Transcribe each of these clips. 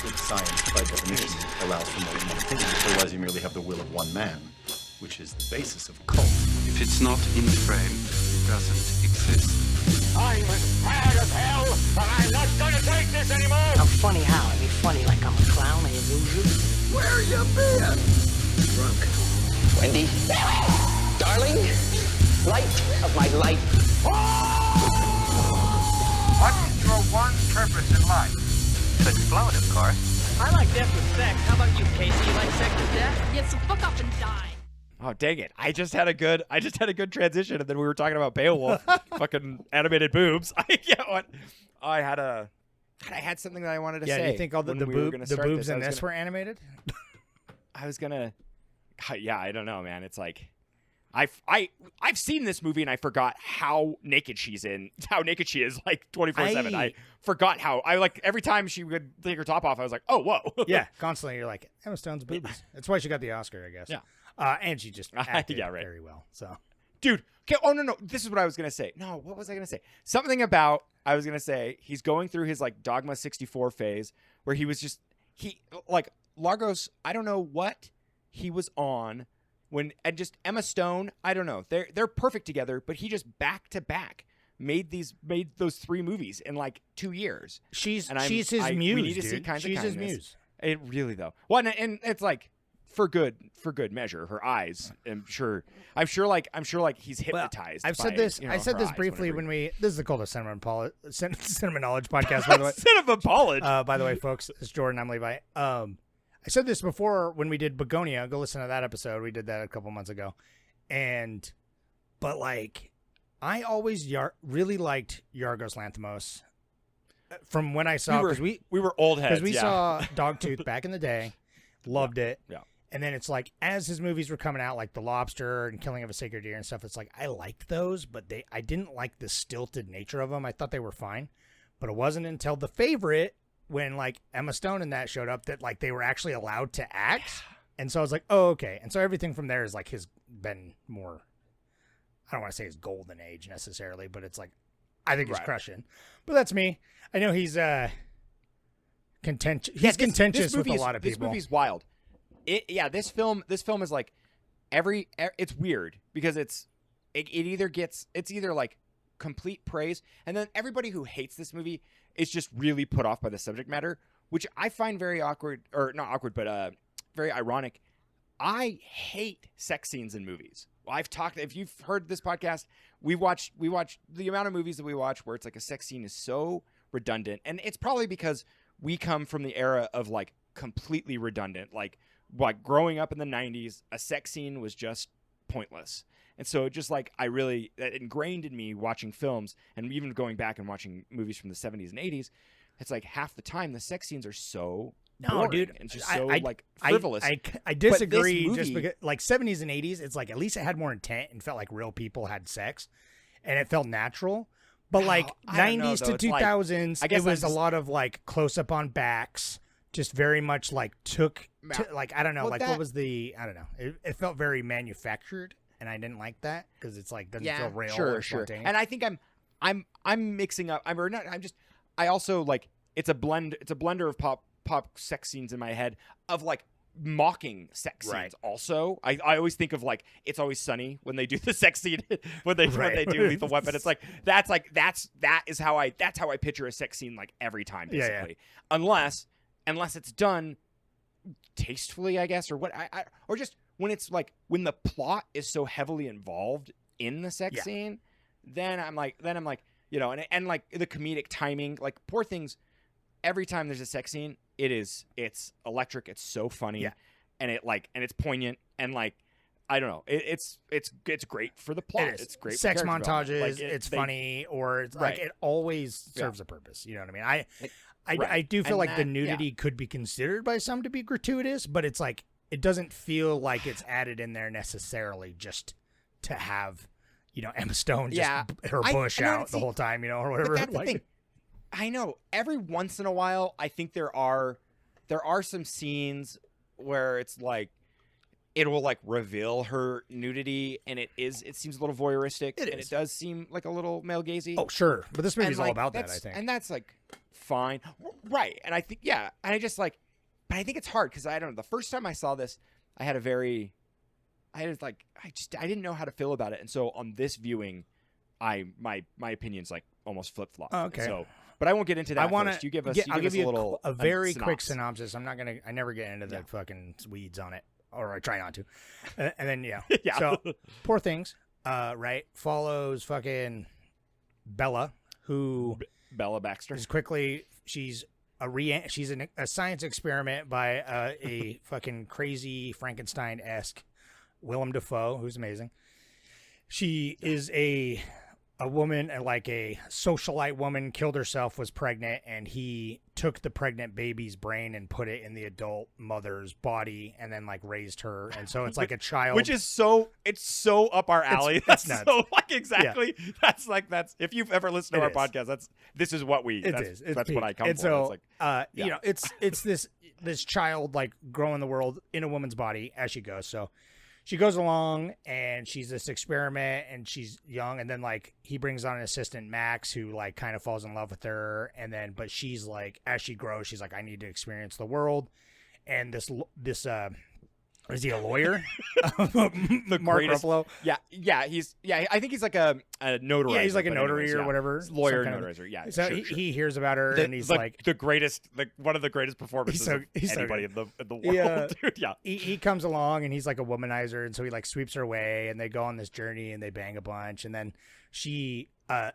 Since science, by definition, allows for more than one opinion. Otherwise, you merely have the will of one man, which is the basis of cult. If it's not in frame, it doesn't exist. I'm as mad as hell, and I'm not gonna take this anymore! I'm funny how? I mean funny like I'm a clown and you lose you? Where you been? Drunk. Wendy, darling, light of my life. What's your one purpose in life? To explode, of course. I like death with sex. How about you, Casey? You like sex with death? Yeah, so fuck off and die. Oh, dang it. I just had a good transition, and then we were talking about Beowulf, fucking animated boobs. I had something that I wanted to say. Yeah, do you think all the boobs in this were animated? I was gonna, yeah, I don't know, man. It's like, I've seen this movie and I forgot how naked she is like 24/7. I forgot how every time she would take her top off, I was like, oh, whoa. Yeah, constantly you're like, Emma Stone's boobies. That's why she got the Oscar, I guess. Yeah. And she just acted very well. So, dude, okay, oh no, this is what I was gonna say. No, what was I gonna say? Something about I was gonna say he's going through his like Dogma 64 phase where he was Largos. I don't know what he was on. And Emma Stone, I don't know. They're perfect together, but he just back to back made those 3 movies in like 2 years. She's his muse. We need to dude. see Kinds She's of his Kindness. muse. It really though. Well, and it's like for good measure. Her eyes, I'm sure he's hypnotized. I've said this. I said this briefly when we. This is the coldest cinema knowledge podcast, by the way. Cinema knowledge. By the way, folks, it's Jordan. I'm Levi. I said this before when we did Begonia. Go listen to that episode. We did that a couple months ago. But I always really liked Yorgos Lanthimos from when I saw, because we were old heads. Because we saw Dogtooth back in the day, loved it. Yeah. And then it's like, as his movies were coming out, like The Lobster and Killing of a Sacred Deer and stuff, it's like, I liked those, but I didn't like the stilted nature of them. I thought they were fine. But it wasn't until The Favorite, when like Emma Stone and that showed up, that like they were actually allowed to act. And so I was like, oh, okay. And so everything from there is like been more, I don't want to say his golden age necessarily, but it's like, I think he's crushing. But that's me. I know he's contentious. He's contentious with a lot of people. This movie's wild. This film is like it's weird because it's either like complete praise, and then everybody who hates this movie is just really put off by the subject matter, which I find very awkward, or not awkward, but very ironic. I hate sex scenes in movies. If you've heard this podcast, we watch the amount of movies that we watch where it's like a sex scene is so redundant, and it's probably because we come from the era of like completely redundant, like growing up in the 90s, a sex scene was just pointless. And so just like that ingrained in me watching films, and even going back and watching movies from the 70s and 80s, it's like half the time the sex scenes are so boring, dude, and just so frivolous. I disagree. Just because like 70s and 80s, it's like at least it had more intent and felt like real people had sex, and it felt natural. But like 90s to 2000s, it was a lot of like close up on backs, just very much like I don't know, what was the, I don't know. It felt very manufactured, and I didn't like that because it's like doesn't feel real or spontaneous. And I think I'm mixing up. I also like it's a blender of pop sex scenes in my head of like mocking sex scenes. Also, I always think of like It's Always Sunny when they do the sex scene when they do Lethal Weapon. It's like that's how I picture a sex scene like every time, basically. Unless it's done tastefully, I guess, or what or just when it's like when the plot is so heavily involved in the sex scene, then I'm like, and like the comedic timing, like Poor Things, every time there's a sex scene, it's electric, it's so funny, and it's poignant, and like I don't know, it's great for the plot. It's great sex for montages. like, it's funny, or it's like it always serves a purpose. You know what I mean? I do feel like the nudity could be considered by some to be gratuitous, but it's like it doesn't feel like it's added in there necessarily just to have, Emma Stone just her bush out the whole time, or whatever. But that's the thing. I know every once in a while, I think there are some scenes where it's like it will like reveal her nudity, and it seems a little voyeuristic, It and is. it does seem like a little male gazy. Oh, sure. But this movie's And, all like, about that, I that's- think. And that's like fine. Right. And I think, yeah. And I just like, but I think it's hard because I don't know. The first time I saw this, I didn't know how to feel about it. And so on this viewing, my opinion's like almost flip flop. Oh, okay. So, but I won't get into that. I want first. to. You give us. I'll give us you a little, a very quick synopsis. synopsis. I'm not gonna. I never get into the fucking weeds on it, or I try not to. And then yeah. Yeah. So Poor Things, right, follows fucking Bella, who Bella Baxter. is quickly she's a science experiment by a fucking crazy Frankenstein-esque Willem Dafoe, who's amazing. She is a woman, like a socialite woman, killed herself, was pregnant, and he took the pregnant baby's brain and put it in the adult mother's body, and then like raised her, and so it's like a child, Which is it's so up our alley. It's That's nuts. so like exactly. That's if you've ever listened to our podcast, this is what we. It's that's what I come and for. so, It's like, you know, it's this child like growing the world in a woman's body as she goes. So she goes along and she's this experiment and she's young, and then like he brings on an assistant, Max, who like kind of falls in love with her, and then but she's like, as she grows, she's like, I need to experience the world. And this is he a lawyer? the Mark greatest. Ruffalo. Yeah. I think he's like a notary. Yeah, he's like a notary or whatever. Lawyer, some kind of- notarizer. Yeah. So sure, he hears about her and he's like, the greatest, one of the greatest performances of he's so anybody good. in the world, dude. Yeah. he comes along and he's like a womanizer, and so he like sweeps her away, and they go on this journey and they bang a bunch, and then she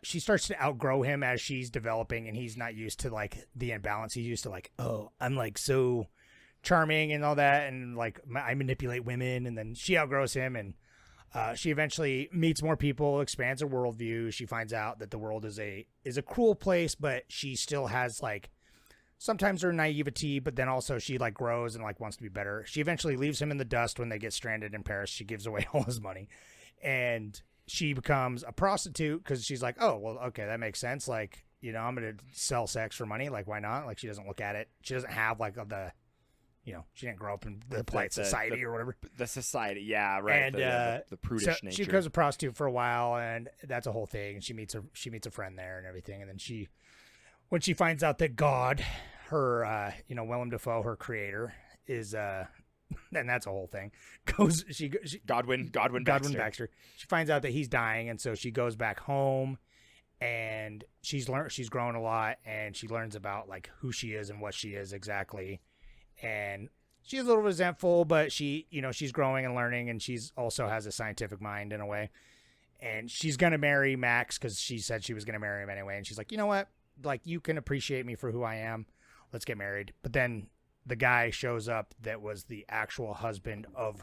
starts to outgrow him as she's developing, and he's not used to like the imbalance. He's used to like, oh, I'm like so charming and all that, and like I manipulate women, and then she outgrows him, and she eventually meets more people, expands her worldview. She finds out that the world is a cruel place, but she still has like sometimes her naivety, but then also she like grows and like wants to be better. She eventually leaves him in the dust when they get stranded in Paris. She gives away all his money, and she becomes a prostitute because she's like, oh, well, okay, that makes sense. Like, you know, I'm going to sell sex for money. Like, why not? Like, she doesn't look at it. She doesn't have like the, you know, she didn't grow up in the polite society or whatever. The society, yeah, right. And the prudish so nature. she becomes a prostitute for a while, and that's a whole thing. And she meets a friend there and everything. And then when she finds out that God, her, Willem Dafoe, her creator, is and that's a whole thing. Godwin Baxter. She finds out that he's dying, and so she goes back home, and she's grown a lot, and she learns about like who she is and what she is exactly. And she's a little resentful, but she's growing and learning, and she's also has a scientific mind in a way. And she's going to marry Max because she said she was going to marry him anyway. And she's like, you know what? Like, you can appreciate me for who I am. Let's get married. But then the guy shows up that was the actual husband of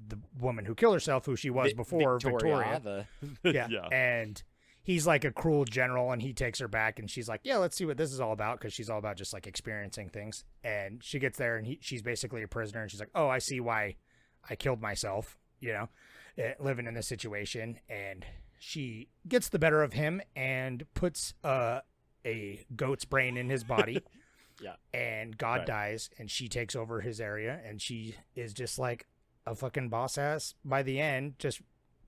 the woman who killed herself, who she was before, Victoria. Yeah. And he's like a cruel general, and he takes her back, and she's like, yeah, let's see what this is all about, because she's all about just like experiencing things. And she gets there, and she's basically a prisoner, and she's like, oh, I see why I killed myself, living in this situation. And she gets the better of him and puts a goat's brain in his body. Yeah. And God dies, and she takes over his area, and she is just like a fucking boss ass by the end, just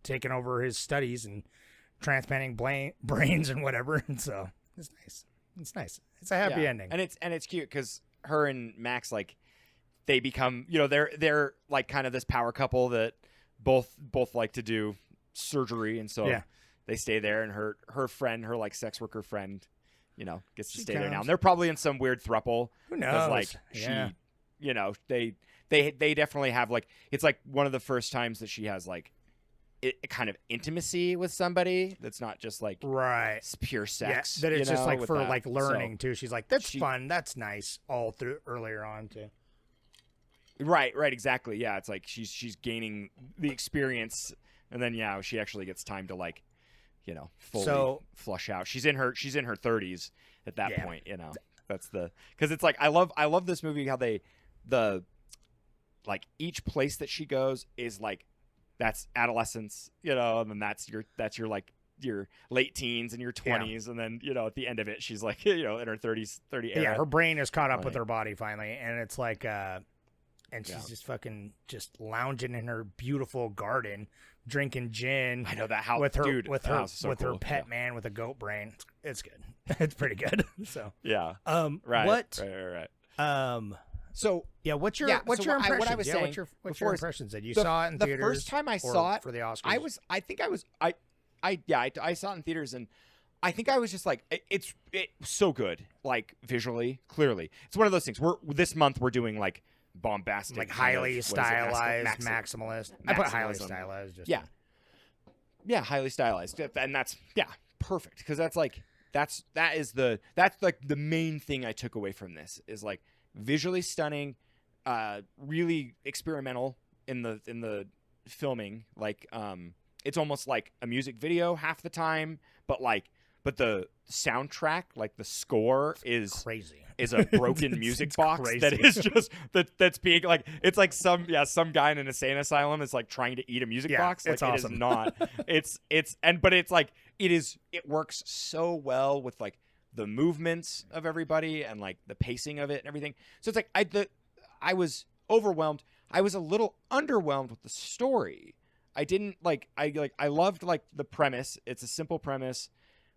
taking over his studies and transplanting brains and whatever. And so it's nice. It's a happy ending. And it's cute because her and Max, like, they become, they're like kind of this power couple that both like to do surgery, and so they stay there. And her friend, her like sex worker friend, gets to stay there now. And they're probably in some weird throuple. Who knows? Like they definitely have like, it's like one of the first times that she has like it kind of intimacy with somebody that's not just like pure sex. Yeah, that it's just like for that. like learning too. She's like, that's fun, that's nice, all through earlier on too. Right, exactly. Yeah, it's like she's gaining the experience, and then she actually gets time to like, fully flush out. She's in her 30s at that point. That's because it's like I love this movie how the each place that she goes is like, that's adolescence, and then that's your like your late teens and your 20s, and then at the end of it she's like in her 30s. Yeah, her brain is caught up with her body finally, and it's like and she's just fucking just lounging in her beautiful garden, drinking gin. I know that house, with her dude. with that her house is so with cool. her pet man with a goat brain. It's good. It's pretty good. So Yeah. right. What? Right. So yeah, what's your Yeah, what's so your what impressions? I was yeah, saying what's your before is impressions? That you saw it in theaters? The first time I or saw it for the Oscars, I saw it in theaters, and I think I was just like, it's so good, like visually, clearly. It's one of those things. This month we're doing like bombastic, like kind of- highly what is it? Stylized, maximalist. I put highly Maximalism. stylized. Just Yeah, highly stylized, and that's perfect, because that's like that's like the main thing I took away from this is like visually stunning, really experimental in the filming, like it's almost like a music video half the time, but the soundtrack, like the score is crazy. Is a broken music it's box crazy. that is just that's being like, it's like some guy in an insane asylum is like trying to eat a music box. Like, it's awesome. It is not. But it's like it works so well with like the movements of everybody and like the pacing of it and everything. So it's like I was overwhelmed. I was a little underwhelmed with the story. I loved like the premise. It's a simple premise,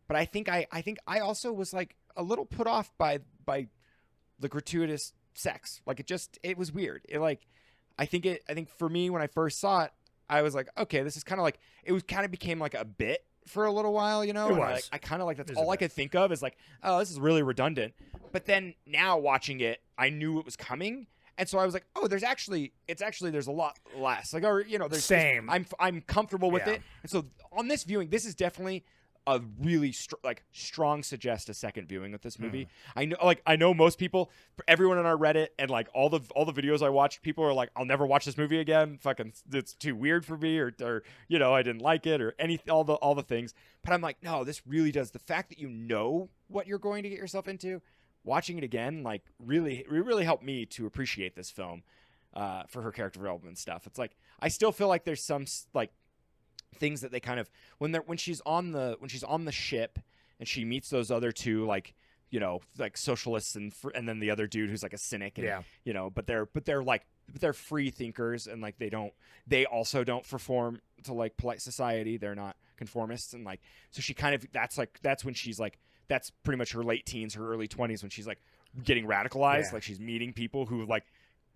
but I think I also was like a little put off by the gratuitous sex. Like it was weird. I think for me when I first saw it, I was like, okay, this is kind of like, it kind of became like a bit for a little while, you know? It And was. I kind of like, that's It was all a I bit. could think of is like, oh, this is really redundant. But then now watching it, I knew it was coming. And so I was like, oh, there's a lot less. Like, or, you know, Same. I'm comfortable with Yeah. it. And so on this viewing, this is definitely a really strong suggest a second viewing with this movie. I know most people, everyone on our Reddit and like all the videos I watched, people are like, I'll never watch this movie again. Fucking, it's too weird for me, or you know, I didn't like it, or all the things. But I'm like, no, this really does. The fact that you know what you're going to get yourself into, watching it again, like really helped me to appreciate this film for her character development and stuff. It's like, I still feel like there's some like things that they kind of, when she's on the ship and she meets those other two, like, you know, like socialists and then the other dude who's like a cynic, and, you know, but they're free thinkers, and like they also don't conform to like polite society. They're not conformists, and like, so she kind of, that's when she's like, that's pretty much her late teens, her early 20s, when she's like getting radicalized. Like, she's meeting people who like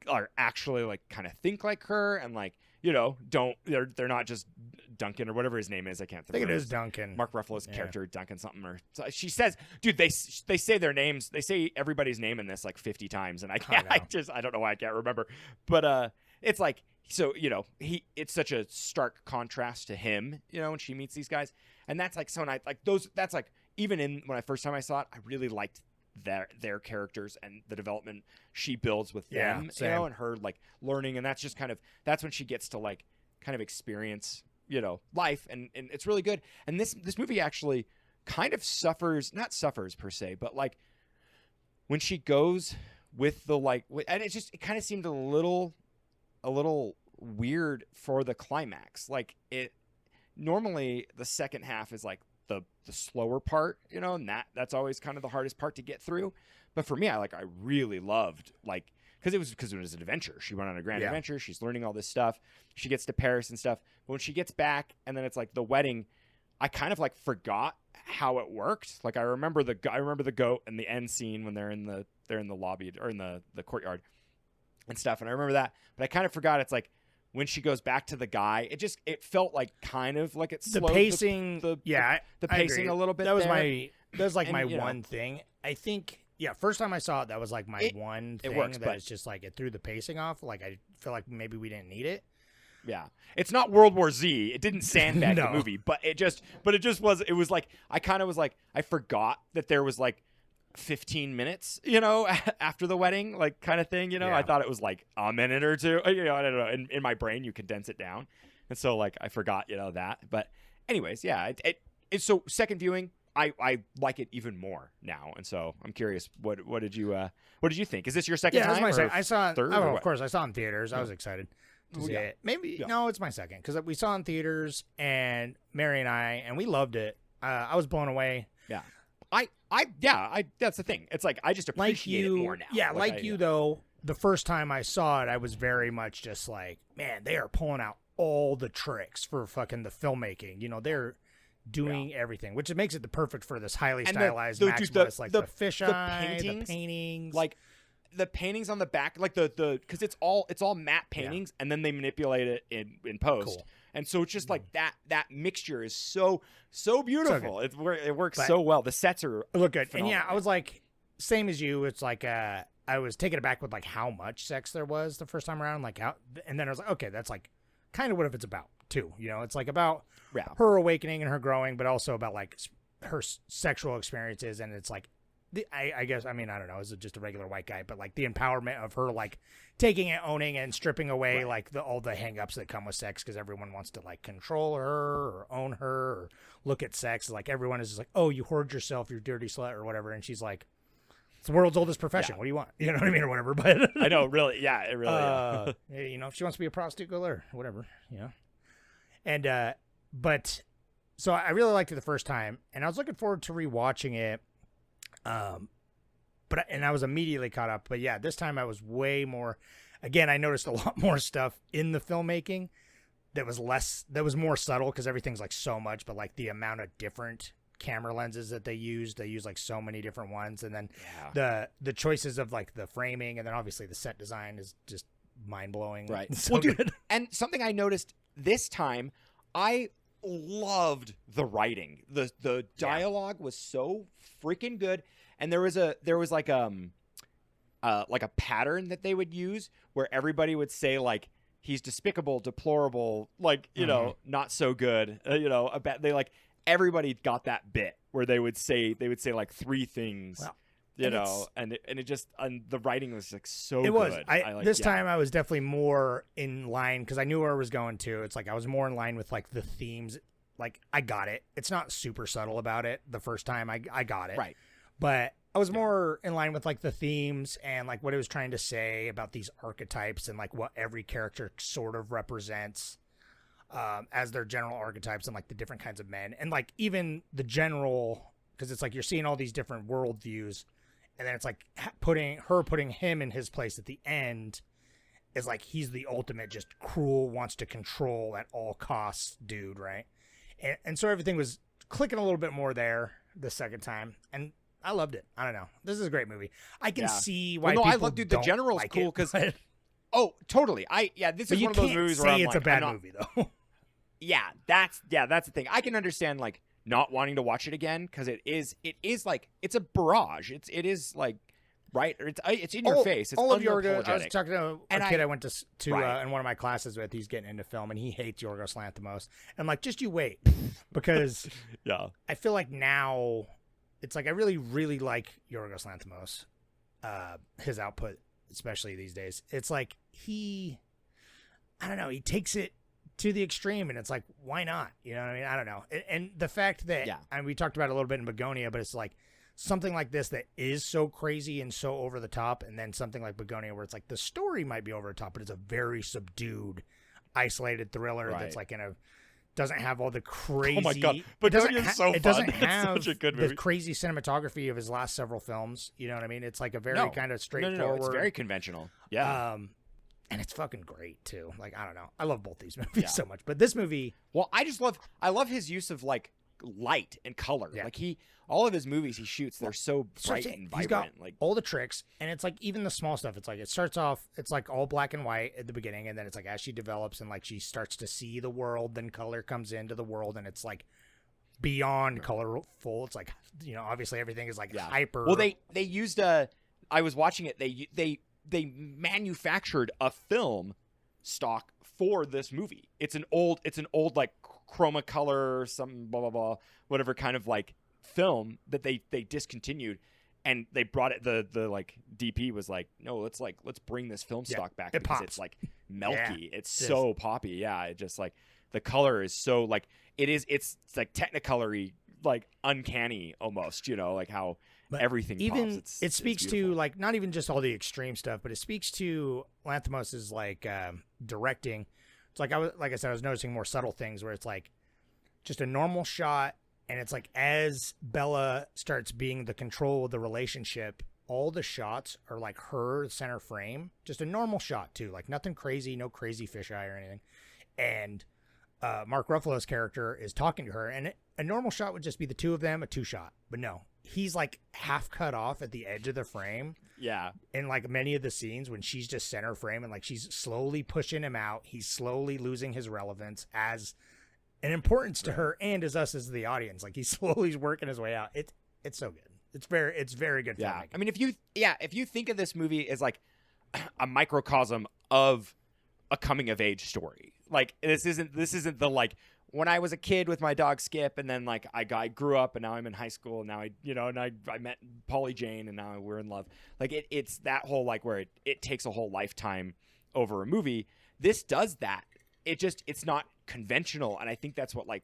are actually like kind of think like her, and like, you know, they're not just Duncan or whatever his name is. I can't think I think of it is Duncan. Mark Ruffalo's character, Duncan something, or so she says, dude, they say their names, they say everybody's name in this like 50 times, and I don't know why I can't remember, but it's like, so, you know, it's such a stark contrast to him, you know, when she meets these guys, and that's like, so, and I like those, that's like, even when I first time I saw it, I really liked their characters and the development she builds with them, you know, and her like learning, and that's when she gets to like kind of experience, you know, life, and it's really good. And this movie actually kind of not suffers per se, but like when she goes with the like, and it kind of seemed a little weird for the climax. Like, it normally the second half is like the slower part, you know, and that's always kind of the hardest part to get through. But for me, I really loved, like, because it was an adventure. She went on a grand adventure. She's learning all this stuff. She gets to Paris and stuff. But when she gets back, and then it's like the wedding, I kind of like forgot how it worked. Like, I remember the goat and the end scene when they're in the lobby or in the courtyard and stuff, and I remember that. But I kind of forgot. It's like, when she goes back to the guy, it felt like kind of like it slowed the pacing, the I pacing agree. a little bit. That was there. my And, you know, one thing. I think, first time I saw it, that was like my one thing. It works, that but it's just like it threw the pacing off. Like, I feel like maybe we didn't need it. Yeah, it's not World War Z. It didn't sandbag No. the movie, but it just was. It was like, I kind of was like, I forgot that there was like 15 minutes, you know, after the wedding, like, kind of thing, you know. Yeah. I thought it was like a minute or two, you know. I don't know. In my brain, you condense it down, and so like I forgot, you know, that. But anyways, yeah. It's so second viewing, I like it even more now, and so I'm curious, what did you think? Is this your second Yeah, time? it was my or second. I saw it. third, Oh, or of what? course, I saw it in theaters. I was excited to see it. Maybe no, it's my second, because we saw it in theaters, and Mary and we loved it. I was blown away. Yeah. I that's the thing. It's like, I just appreciate it more now. Yeah, like you though. the first time I saw it, I was very much just like, man, they are pulling out all the tricks for fucking the filmmaking. You know, they're doing everything, which it makes it the perfect for this highly stylized Maximus, like the fisheye, the paintings, like the paintings on the back, like the because it's all matte paintings, and then they manipulate it in post. Cool. And so it's just like that mixture is so beautiful. It works But so well. The sets are look good. phenomenal. And yeah, I was like, same as you. It's like I was taken aback with like how much sex there was the first time around. Like how, and then I was like, okay, that's like kind of what if it's about too. You know, it's like about her awakening and her growing, but also about like her sexual experiences. And it's like, I guess, I mean, I don't know, is it just a regular white guy, but like the empowerment of her, like taking it, owning and stripping away like all the hang-ups that come with sex, because everyone wants to like control her or own her or look at sex. Like everyone is just like, oh, you hoard yourself, you dirty slut or whatever. And she's like, it's the world's oldest profession. What do you want? You know what I mean? Or whatever. But I know, really. Yeah, it really you know, if she wants to be a prostitute, go let her, whatever, you know? And, but so I really liked it the first time and I was looking forward to rewatching it. But I was immediately caught up. But yeah, this time I was way more. Again, I noticed a lot more stuff in the filmmaking that was more subtle because everything's like so much. But like the amount of different camera lenses that they use like so many different ones, and then the choices of like the framing, and then obviously the set design is just mind blowing. Right. So dude, good. and something I noticed this time, I loved the writing. The dialogue was so freaking good, and there was like a pattern that they would use where everybody would say like he's despicable, deplorable, like you know, not so good, you know, everybody got that bit where they would say like three things. Well, you know, and it just the writing was like so it good. was. This time I was definitely more in line because I knew where I was going to. It's like I was more in line with like the themes. Like I got it. It's not super subtle about it. The first time I got it. Right. But I was more in line with like the themes and like what it was trying to say about these archetypes and like what every character sort of represents as their general archetypes and like the different kinds of men and like even the general, because it's like you're seeing all these different worldviews. And then it's like putting him in his place at the end is like he's the ultimate just cruel, wants to control at all costs dude, right? And so everything was clicking a little bit more there the second time, and I loved it. I don't know. This is a great movie. I can see why people I love, dude, the don't general's like cool because oh, totally. This is one of those movies where I'm it's like, a bad movie though. That's the thing. I can understand like not wanting to watch it again because it is like it's a barrage. It is like right. It's in your face. It's all of Yorgos. I was unapologetic. talking to a kid I went to Right. in one of my classes with. He's getting into film and he hates Yorgos Lanthimos. And I'm like, just you wait, because I feel like now it's like I really really like Yorgos Lanthimos, his output, especially these days. It's like I don't know, he takes it to the extreme, and it's like, why not? You know what I mean? I don't know. And the fact that, and we talked about it a little bit in Begonia, but it's like something like this that is so crazy and so over the top, and then something like Begonia where it's like the story might be over the top, but it's a very subdued, isolated thriller that's like doesn't have all the crazy. Oh my god! Begonia's so fun. It doesn't It's have such a good movie. the crazy cinematography of his last several films. You know what I mean? It's like a very kind of straightforward. No, it's very conventional. Yeah. And it's fucking great too. Like, I don't know. I love both these movies so much, but this movie. Well, I love his use of like light and color. Yeah. Like all of his movies he shoots, they're so bright and vibrant. He's got like all the tricks, and it's like even the small stuff. It's like it starts off, it's like all black and white at the beginning, and then it's like as she develops and like she starts to see the world, then color comes into the world, and it's like beyond colorful. It's like, you know, obviously everything is like hyper. Well, they used I was watching it. They manufactured a film stock for this movie. It's an old like chroma color, some blah blah blah, whatever kind of like film that they discontinued, and they brought it. The like DP was like, no, let's bring this film stock back because it's like milky. It's so poppy. Yeah, it just like the color is so like it's like Technicolor-y, like uncanny almost. You know, like how. But everything even pops. It speaks to like not even just all the extreme stuff, but it speaks to Lanthimos's like directing. It's like I said, I was noticing more subtle things where it's like just a normal shot, and it's like as Bella starts being the control of the relationship, all the shots are like her center frame, just a normal shot too, like nothing crazy, no crazy fisheye or anything. And Mark Ruffalo's character is talking to her, and a normal shot would just be the two of them, a two shot. But no, he's like half cut off at the edge of the frame. Yeah. In like many of the scenes when she's just center frame and like she's slowly pushing him out, he's slowly losing his relevance as an importance to her and as us as the audience. Like he's slowly working his way out. It's so good. It's very good. Yeah. filmmaking. I mean, if you think of this movie as like a microcosm of a coming of age story, like this isn't the like when I was a kid with my dog Skip, and then like I grew up, and now I'm in high school, and now I met Polly Jane, and now we're in love. Like it's that whole like where it takes a whole lifetime over a movie. This does that. It's not conventional, and I think that's what like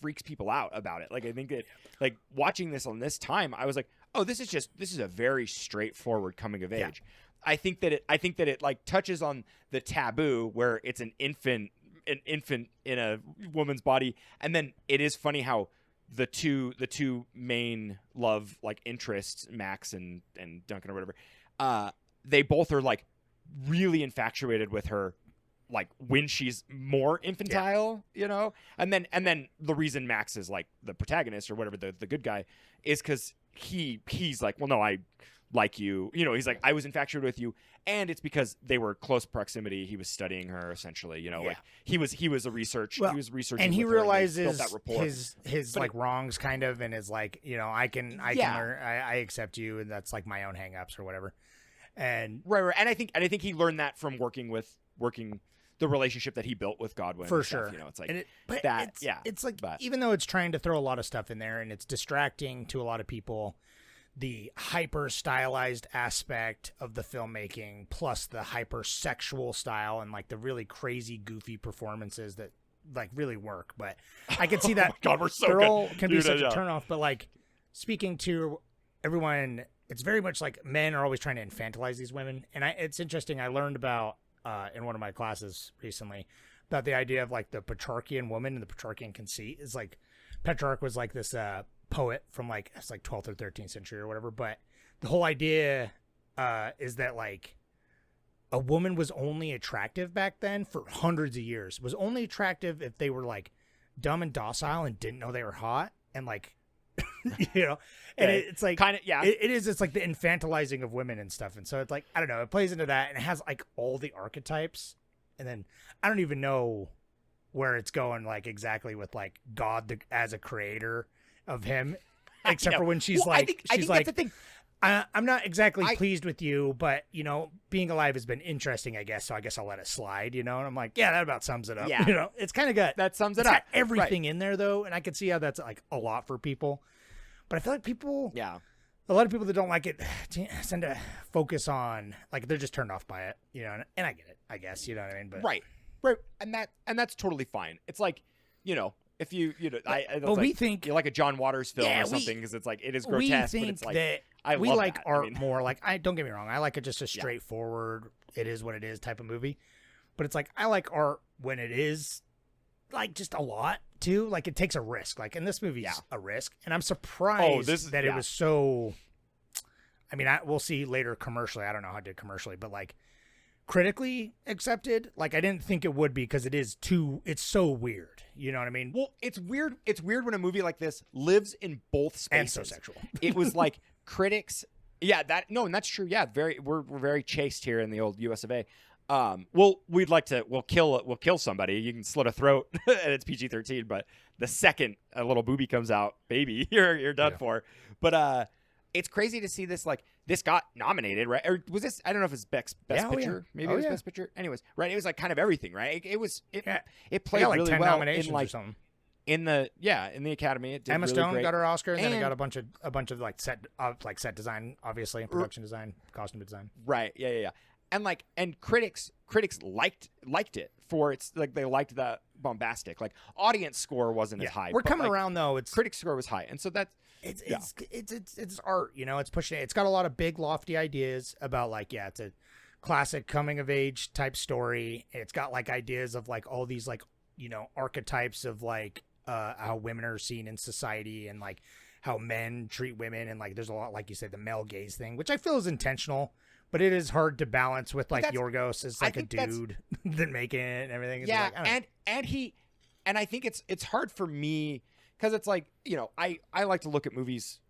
freaks people out about it. Like I think that like watching this on this time, I was like, oh, this is a very straightforward coming of age. I think that it like touches on the taboo where it's an infant in a woman's body, and then it is funny how the two main love like interests, Max and Duncan or whatever, they both are like really infatuated with her, like when she's more infantile, you know, and then the reason Max is like the protagonist or whatever, the good guy, is because he's like, well, no, I like you, you know, he's like, I was infatuated with you, and it's because they were close proximity. He was studying her essentially, you know, like he was he was researching, and he with her, realizes and they built that rapport. his like wrongs kind of, and is like, you know, I can learn, I accept you, and that's like my own hangups or whatever. And right, and I think he learned that from working the relationship that he built with Godwin. For and stuff, sure. You know, it's like it's like, even though it's trying to throw a lot of stuff in there and it's distracting to a lot of people, the hyper stylized aspect of the filmmaking plus the hyper sexual style and like the really crazy goofy performances that like really work. But I can see that oh my God, we're so they're good. all can be Dude, such a turnoff. But like speaking to everyone, it's very much like men are always trying to infantilize these women. And it's interesting. I learned about in one of my classes recently about the idea of like the Petrarchian woman and the Petrarchian conceit. Is like Petrarch was like this poet from like it's like 12th or 13th century or whatever, but the whole idea is that like a woman was only attractive back then for hundreds of years, was only attractive if they were like dumb and docile and didn't know they were hot, and like you know, and it's like kind of it's like the infantilizing of women and stuff. And so it's like, I don't know, it plays into that, and it has like all the archetypes, and then I don't even know where it's going like exactly with like God as a creator of him, except for when she's I think that's the thing. I'm not exactly pleased with you, but you know, being alive has been interesting, I guess. So I guess I'll let it slide, you know. And I'm like, yeah, that about sums it up. Yeah. You know, it's kind of got that sums it it's up. got everything in there though, and I can see how that's like a lot for people. But I feel like a lot of people that don't like it tend to focus on like they're just turned off by it, you know. And I get it, I guess, you know what I mean. But right, and that's totally fine. It's like, you know, if you know, we think you like a John Waters film or something because it's like it is grotesque, but it's like that I we love like that. art more. Like I don't get me wrong, I like it just a straightforward, it is what it is type of movie. But it's like I like art when it is like just a lot too. Like it takes a risk. Like in this movie, a risk, and I'm surprised that it was so. I mean, we'll see later commercially. I don't know how it did commercially, but like critically accepted. Like I didn't think it would be because it's so weird. You know what I mean? Well, it's weird. It's weird when a movie like this lives in both spaces. And so sexual. It was like critics. Yeah, and that's true. Yeah, we're very chaste here in the old US of A. We'll kill somebody. You can slit a throat, and it's PG-13. But the second a little booby comes out, baby, you're done for. But it's crazy to see this. Like this got nominated, right? Or was this? I don't know if it's best picture. Maybe it was best picture. Anyways, right? It was like kind of everything, right? It played like really 10 well nominations in like or something. in the Academy. It did Emma really Stone great. got her Oscar, and then it got a bunch of like set design, obviously, and production design, costume design. Right. Yeah. And critics liked it for its like they liked the bombastic. Like audience score wasn't as high. We're but, coming like, around though. It's critic score was high, and so that's it's art. You know, it's pushing. It's got a lot of big lofty ideas about like it's a classic coming of age type story. It's got like ideas of like all these like, you know, archetypes of like how women are seen in society, and like how men treat women, and like there's a lot, like you said, the male gaze thing, which I feel is intentional, but it is hard to balance with like Yorgos as like a dude that making it and everything. It's Yeah, like, and I think it's hard for me because it's like, you know, I like to look at movies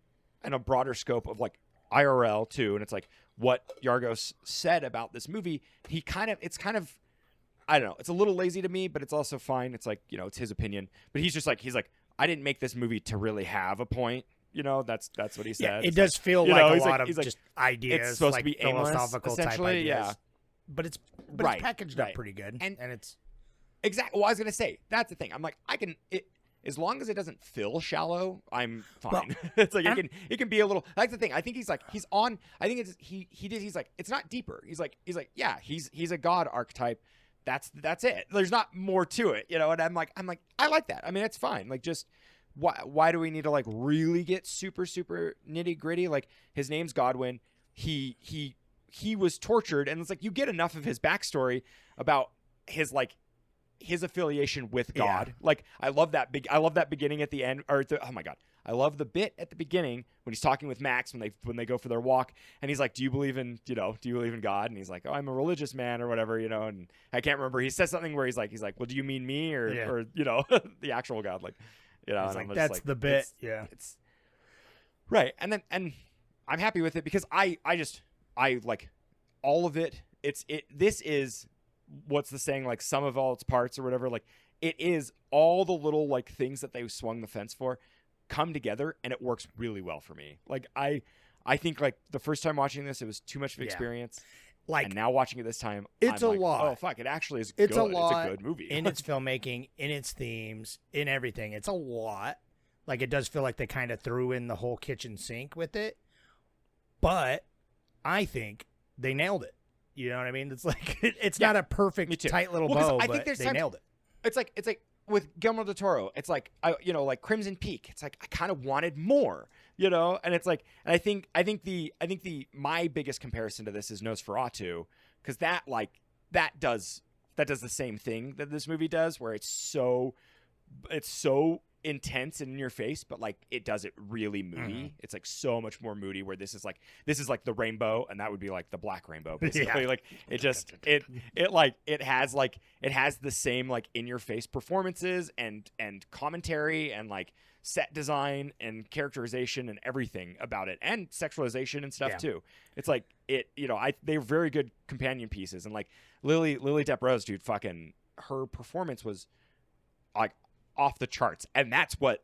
in a broader scope of like IRL too, and it's like what Yorgos said about this movie. It's kind of I don't know. It's a little lazy to me, but it's also fine. It's like, you know, it's his opinion. But he's like, I didn't make this movie to really have a point. You know, that's what he said. Yeah, it does feel like a lot of just ideas, it's supposed like to be aimless, philosophical type essentially, ideas. yeah. But it's Right, packaged right. up pretty good, And it's exactly. Well, I was gonna say that's the thing. I'm like, as long as it doesn't feel shallow, I'm fine. Well, it's like it can be a little. That's the thing. I think he's on. I think it's he's like it's not deeper. He's like yeah, he's a god archetype. That's it. There's not more to it, you know. And I'm like I like that. I mean, it's fine. Like just why do we need to like really get super nitty gritty? Like his name's Godwin. He was tortured, and it's like you get enough of his backstory about his affiliation with God. Yeah. Like I love that beginning at the end, oh my God. I love the bit at the beginning when he's talking with Max when they go for their walk, and he's like, do you believe in God? And he's like, oh, I'm a religious man or whatever, you know, and I can't remember. He says something where he's like, well, do you mean me or you know, the actual God? Like, you know, it's and like, I'm that's just the bit. It's right. And I'm happy with it because I like all of it. This is what's the saying, like sum of all its parts or whatever. Like it is all the little like things that they swung the fence for come together, and it works really well for me. Like I think like the first time watching this, it was too much of experience. Like, and now watching it this time, it's I'm a like, lot. Oh fuck! It actually is. It's good. a lot. It's a good movie in its filmmaking, in its themes, in everything. It's a lot. Like it does feel like they kind of threw in the whole kitchen sink with it, but I think they nailed it. You know what I mean? It's like it's not a perfect tight little bow, I but think they nailed it. It's like with Guillermo del Toro, it's like like Crimson Peak. It's like I kind of wanted more, you know, and it's like, and I think my biggest comparison to this is Nosferatu, because that does the same thing that this movie does, where it's so intense and in your face, but like it does it really moody. Mm-hmm. It's like so much more moody, where this is like the rainbow, and that would be like the black rainbow basically. Yeah. Like it just it has the same like in your face performances and commentary and like set design and characterization and everything about it, and sexualization and stuff too. It's like they're very good companion pieces, and like Lily Depp Rose, dude, fucking her performance was like off the charts, and that's what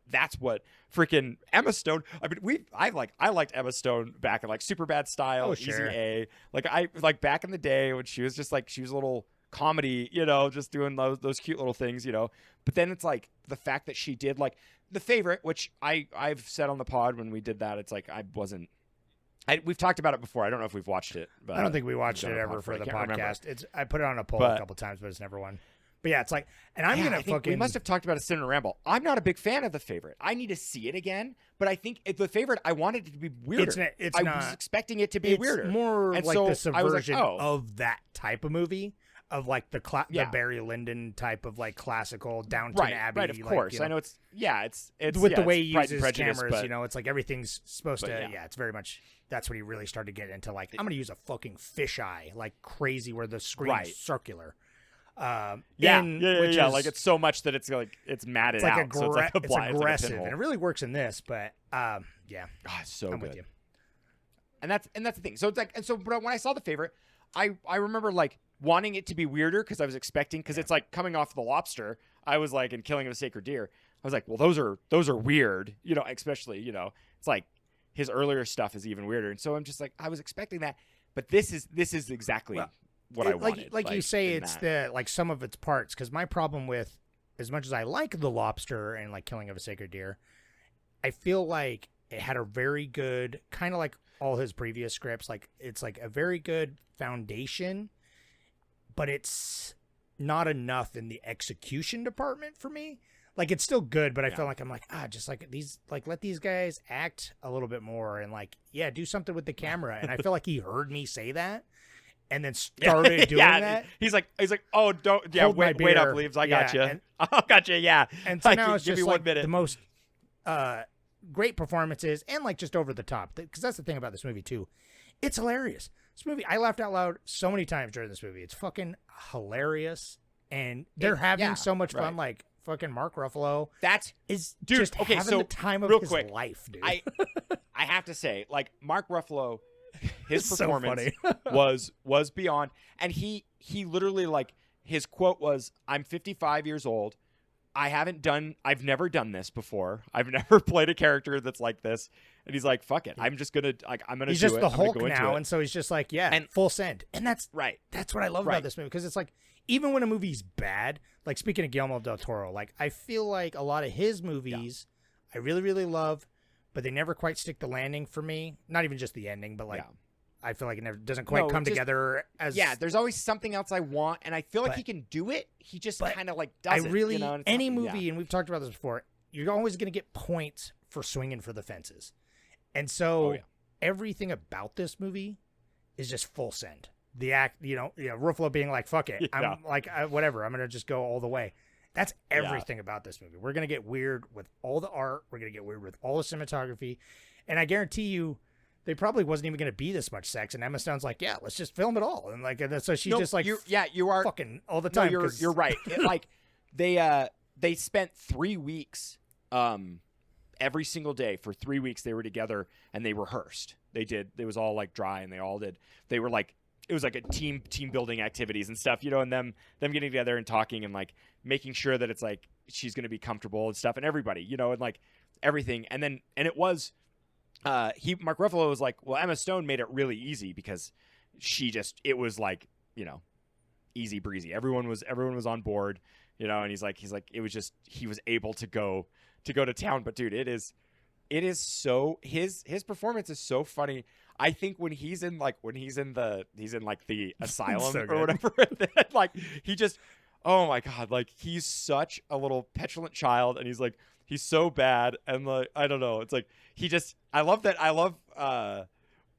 freaking Emma Stone. I mean, I liked Emma Stone back in like Superbad style, Easy A. Like I like back in the day when she was just like she was a little comedy, you know, just doing those cute little things, you know. But then it's like the fact that she did like The Favorite, which I've said on the pod when we did that. It's like we've talked about it before. I don't know if we've watched it, but I don't think we watched it ever for the podcast. I put it on a poll a couple times, but it's never won. But yeah, it's like, and I'm gonna fucking. We must have talked about it in a ramble. I'm not a big fan of The Favorite. I need to see it again, but I think The Favorite, I wanted it to be weirder. I was expecting it to be weirder. It's more like the subversion of that type of movie, of like the Barry Lyndon type of like classical Downton Abbey. Right, of course. I know it's with the way he uses cameras. But, you know, it's like everything's supposed to. Yeah, it's very much. That's when he really started to get into like, I'm gonna use a fucking fisheye like crazy, where the screen's circular. Like it's so much that it's like it's matted out. It's aggressive, and it really works in this. But so I'm good. With you. And that's the thing. So it's like, but when I saw The Favorite, I remember like wanting it to be weirder because I was expecting, because it's like coming off The Lobster. I was like, in Killing of a Sacred Deer, I was like, well, those are weird, you know, especially, you know, it's like his earlier stuff is even weirder, and so I'm just like, I was expecting that, but this is exactly. What I wanted. Like you say, it's the like some of its parts. Because my problem with, as much as I like The Lobster and like Killing of a Sacred Deer, I feel like it had a very good, kind of like all his previous scripts. Like it's like a very good foundation, but it's not enough in the execution department for me. Like it's still good, but I feel like I'm like, just like these, like let these guys act a little bit more and like, do something with the camera. And I feel like he heard me say that. And then started doing that. He's like, oh, don't, wait up, Leaves. I got you. I got you. Yeah. And so now it's just like the most great performances and like just over the top. Because that's the thing about this movie too. It's hilarious. This movie, I laughed out loud so many times during this movie. It's fucking hilarious, and they're having so much fun. Like fucking Mark Ruffalo, just having the time of his life, dude. I have to say, like Mark Ruffalo, his so performance was beyond, and he literally like his quote was, "I'm 55 years old. I've never done this before. I've never played a character that's like this." And he's like, "Fuck it. I'm just gonna he's do just it. the I'm gonna Hulk go into now," it. and so he's just like, and full send. And that's what I love about this movie, because it's like, even when a movie's bad, like speaking of Guillermo del Toro, like I feel like a lot of his movies I really, really love, but they never quite stick the landing for me. Not even just the ending, but like I feel like it never doesn't quite come together as there's always something else I want, and I feel like he can do it. He just kind of like does it. You know, any movie, and we've talked about this before, you're always going to get points for swinging for the fences. And so everything about this movie is just full send. The act, Ruffalo being like, fuck it. I'm like, whatever. I'm going to just go all the way. That's everything about this movie. We're going to get weird with all the art. We're going to get weird with all the cinematography. And I guarantee you, they probably wasn't even going to be this much sex. And Emma Stone's like, yeah, let's just film it all. And like, so she's just like, you are fucking all the time. No, you're right. Like they spent 3 weeks, every single day for 3 weeks they were together and they rehearsed. It was all like dry, and they were like, it was like a team building activities and stuff, and them getting together and talking and like making sure that it's like she's going to be comfortable and stuff, and everybody, and like everything. And it was, Mark Ruffalo was like, well, Emma Stone made it really easy because it was like, easy breezy. Everyone was on board, and he's like, it was just, he was able to go to town. But dude, it is so, his performance is so funny. I think when he's in the asylum or whatever, like he just, oh my God, like he's such a little petulant child, and he's so bad, and like, I don't know, it's like I love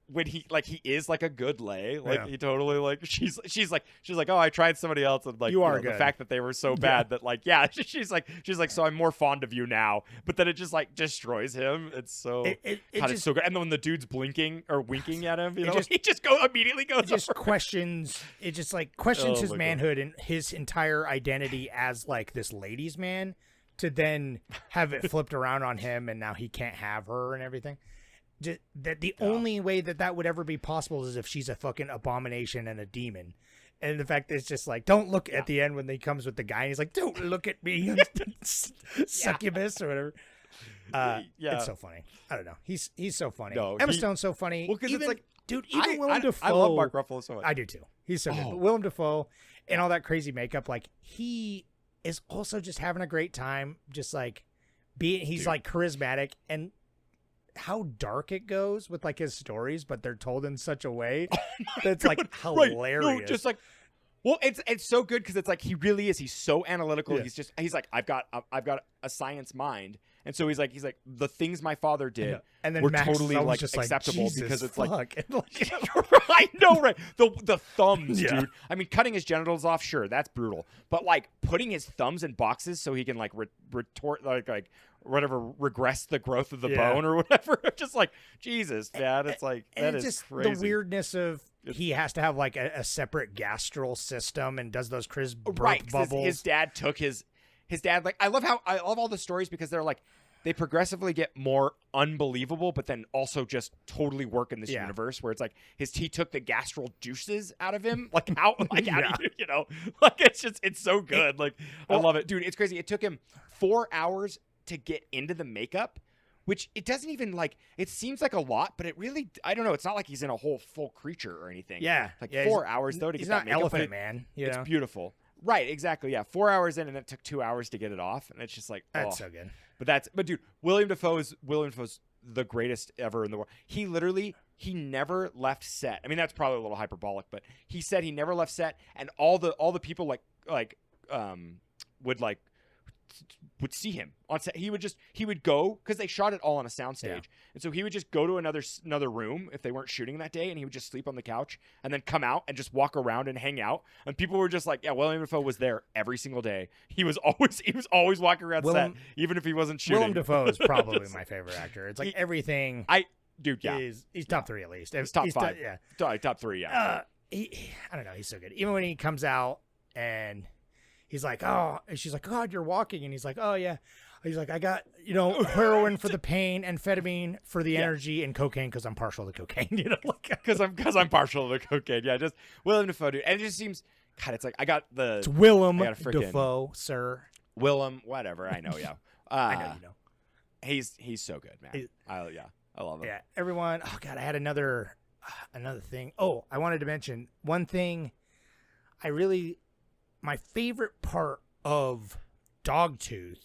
when he is like a good lay, like he totally like she's like, oh, I tried somebody else, and like the fact that they were so bad that like she's like so I'm more fond of you now, but then it just like destroys him. It's so it's so good. And then when the dude's blinking or winking at him, he just immediately goes. It just questions his manhood and his entire identity as like this ladies' man, to then have it flipped around on him, and now he can't have her and everything. That the only way that would ever be possible is if she's a fucking abomination and a demon. And the fact that it's just like, don't look at the end when he comes with the guy, and he's like, don't look at me, succubus or whatever. It's so funny. I don't know. He's so funny. Emma Stone's so funny. Well, because it's like, dude, even Willem Dafoe. I love Mark Ruffalo so much. I do too. He's so good. But Willem Dafoe and all that crazy makeup, like he is also just having a great time. Just like he's like charismatic, and how dark it goes with like his stories, but they're told in such a way that's like hilarious. Right. No, just like, well, it's so good because it's like he really is. He's so analytical. Yeah. He's like, I've got a science mind, and so he's like the things my father did and then were Max totally like just acceptable like, because it's fuck. like I know, right? The thumbs, dude. I mean, cutting his genitals off, sure, that's brutal, but like putting his thumbs in boxes so he can like retort like whatever, regress the growth of the bone or whatever. Just like, Jesus, man, it's like, that is just crazy. The weirdness of he has to have like a separate gastral system and does those Chris birth bubbles. His dad took his dad, like, I love all the stories because they're like, they progressively get more unbelievable, but then also just totally work in this universe where it's like he took the gastral juices out of him, like out of you, like it's so good. I love it, dude. It's crazy. It took him 4 hours to get into the makeup, which it doesn't even like, it seems like a lot, but it really, I don't know. It's not like he's in a whole full creature or anything. Yeah. Like 4 hours though to get that makeup. Elephant Man. It's beautiful. Right. Exactly. Yeah. 4 hours in, and it took 2 hours to get it off. And it's just like, that's so good. But dude, William Dafoe's the greatest ever in the world. He never left set. I mean, that's probably a little hyperbolic, but he said he never left set, and all the people would like would see him on set. He would go, because they shot it all on a soundstage, Yeah. and so he would just go to another room if they weren't shooting that day, and he would just sleep on the couch and then come out and just walk around and hang out. And people were just like, "Yeah, Willem Dafoe was there every single day. He was always walking around set, even if he wasn't shooting." Willem Dafoe is probably my favorite actor. It's like everything. Dude, yeah, he's top 3 at least. He's top 5. Top 3. Yeah. I don't know. He's so good. Even when he comes out and he's like, "Oh," and she's like, "God, you're walking," and he's like, "Oh yeah." He's like, "I got, heroin for the pain, amphetamine for the energy, and cocaine because I'm partial to cocaine." Because I'm partial to cocaine. Yeah, just Willem Dafoe, dude. And it just seems, God, it's like I got the. It's Willem Dafoe, sir. Willem, whatever. I know. Yeah. I know you know. He's so good, man. I love him. Yeah, everyone. Oh God, I had another thing. Oh, I wanted to mention one thing. My favorite part of Dogtooth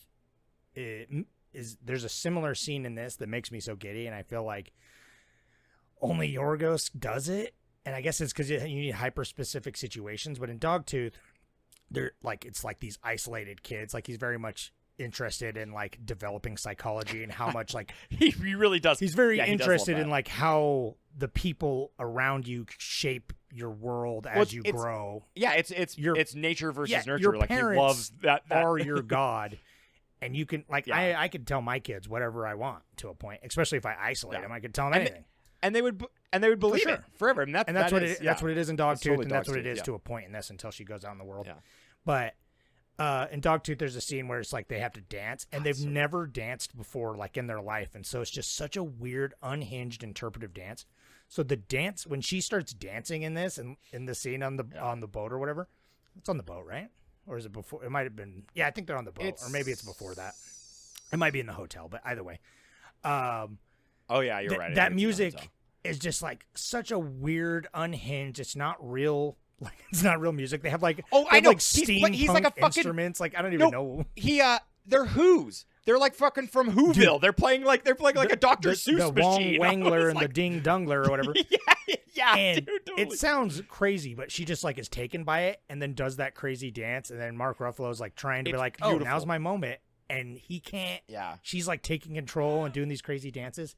is there's a similar scene in this that makes me so giddy, and I feel like only Yorgos does it. And I guess it's because you need hyper-specific situations. But in Dogtooth, it's like these isolated kids. Like he's very much interested in like developing psychology and how much like he really does. He's very interested in like how the people around you shape your world as you grow. Yeah, it's nature versus nurture. Your like parents he loves that are your god, and you can like I could tell my kids whatever I want to a point, especially if I isolate them. I could tell them anything, and they would believe it forever. And that's what it is in Dogtooth, totally and that's what Dogtooth, it is to a point in this until she goes out in the world. Yeah. But in Dogtooth, there's a scene where it's like they have to dance, and they've never danced before, like in their life, and so it's just such a weird, unhinged, interpretive dance. So the dance when she starts dancing in this, and in the scene on the boat or whatever, it's on the boat, right? Or is it before? It might have been. Yeah, I think they're on the boat, or maybe it's before that. It might be in the hotel, but either way. Oh yeah, you're right. That music is just like such a weird, unhinged. It's not real. Like it's not real music. They have like I know. Like he's like a fucking instruments. Like I don't even know. They're Who's. They're like fucking from Whoville. Dude, they're playing like a Dr. Seuss machine. The Wong Wangler and the Ding Dungler or whatever. yeah. And dude, totally. It sounds crazy, but she just like is taken by it and then does that crazy dance. And then Mark Ruffalo's like trying to be like, "Oh, now's my moment," and he can't. Yeah. She's like taking control and doing these crazy dances.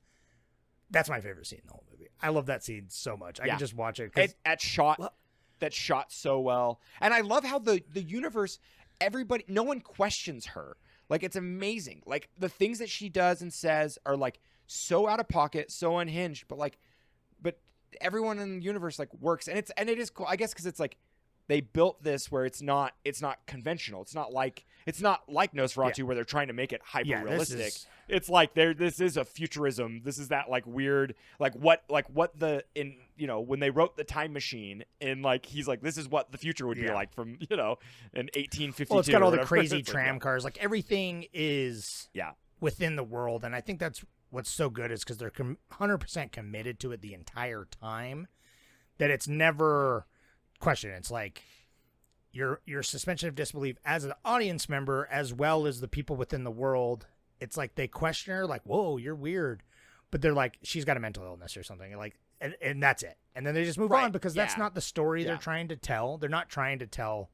That's my favorite scene in the whole movie. I love that scene so much. I can just watch it. That's shot so well. And I love how the universe, no one questions her. Like, it's amazing. Like, the things that she does and says are, like, so out of pocket, so unhinged, but everyone in the universe, like, works. And it is cool, I guess, because it's, like, they built this where it's not conventional. It's not like Nosferatu where they're trying to make it hyper realistic. It's like this is a futurism. This is that like weird when they wrote the time machine and like he's like this is what the future would be like from in 1852. Well, it's got all the crazy tram cars. Like everything is within the world, and I think that's what's so good is because they're 100% committed to it the entire time. That it's never question. It's like your suspension of disbelief as an audience member as well as the people within the world. It's like they question her like, "Whoa, you're weird," but they're like, "She's got a mental illness or something." Like, and that's it. And then they just move on because that's not the story they're trying to tell. They're not trying to tell.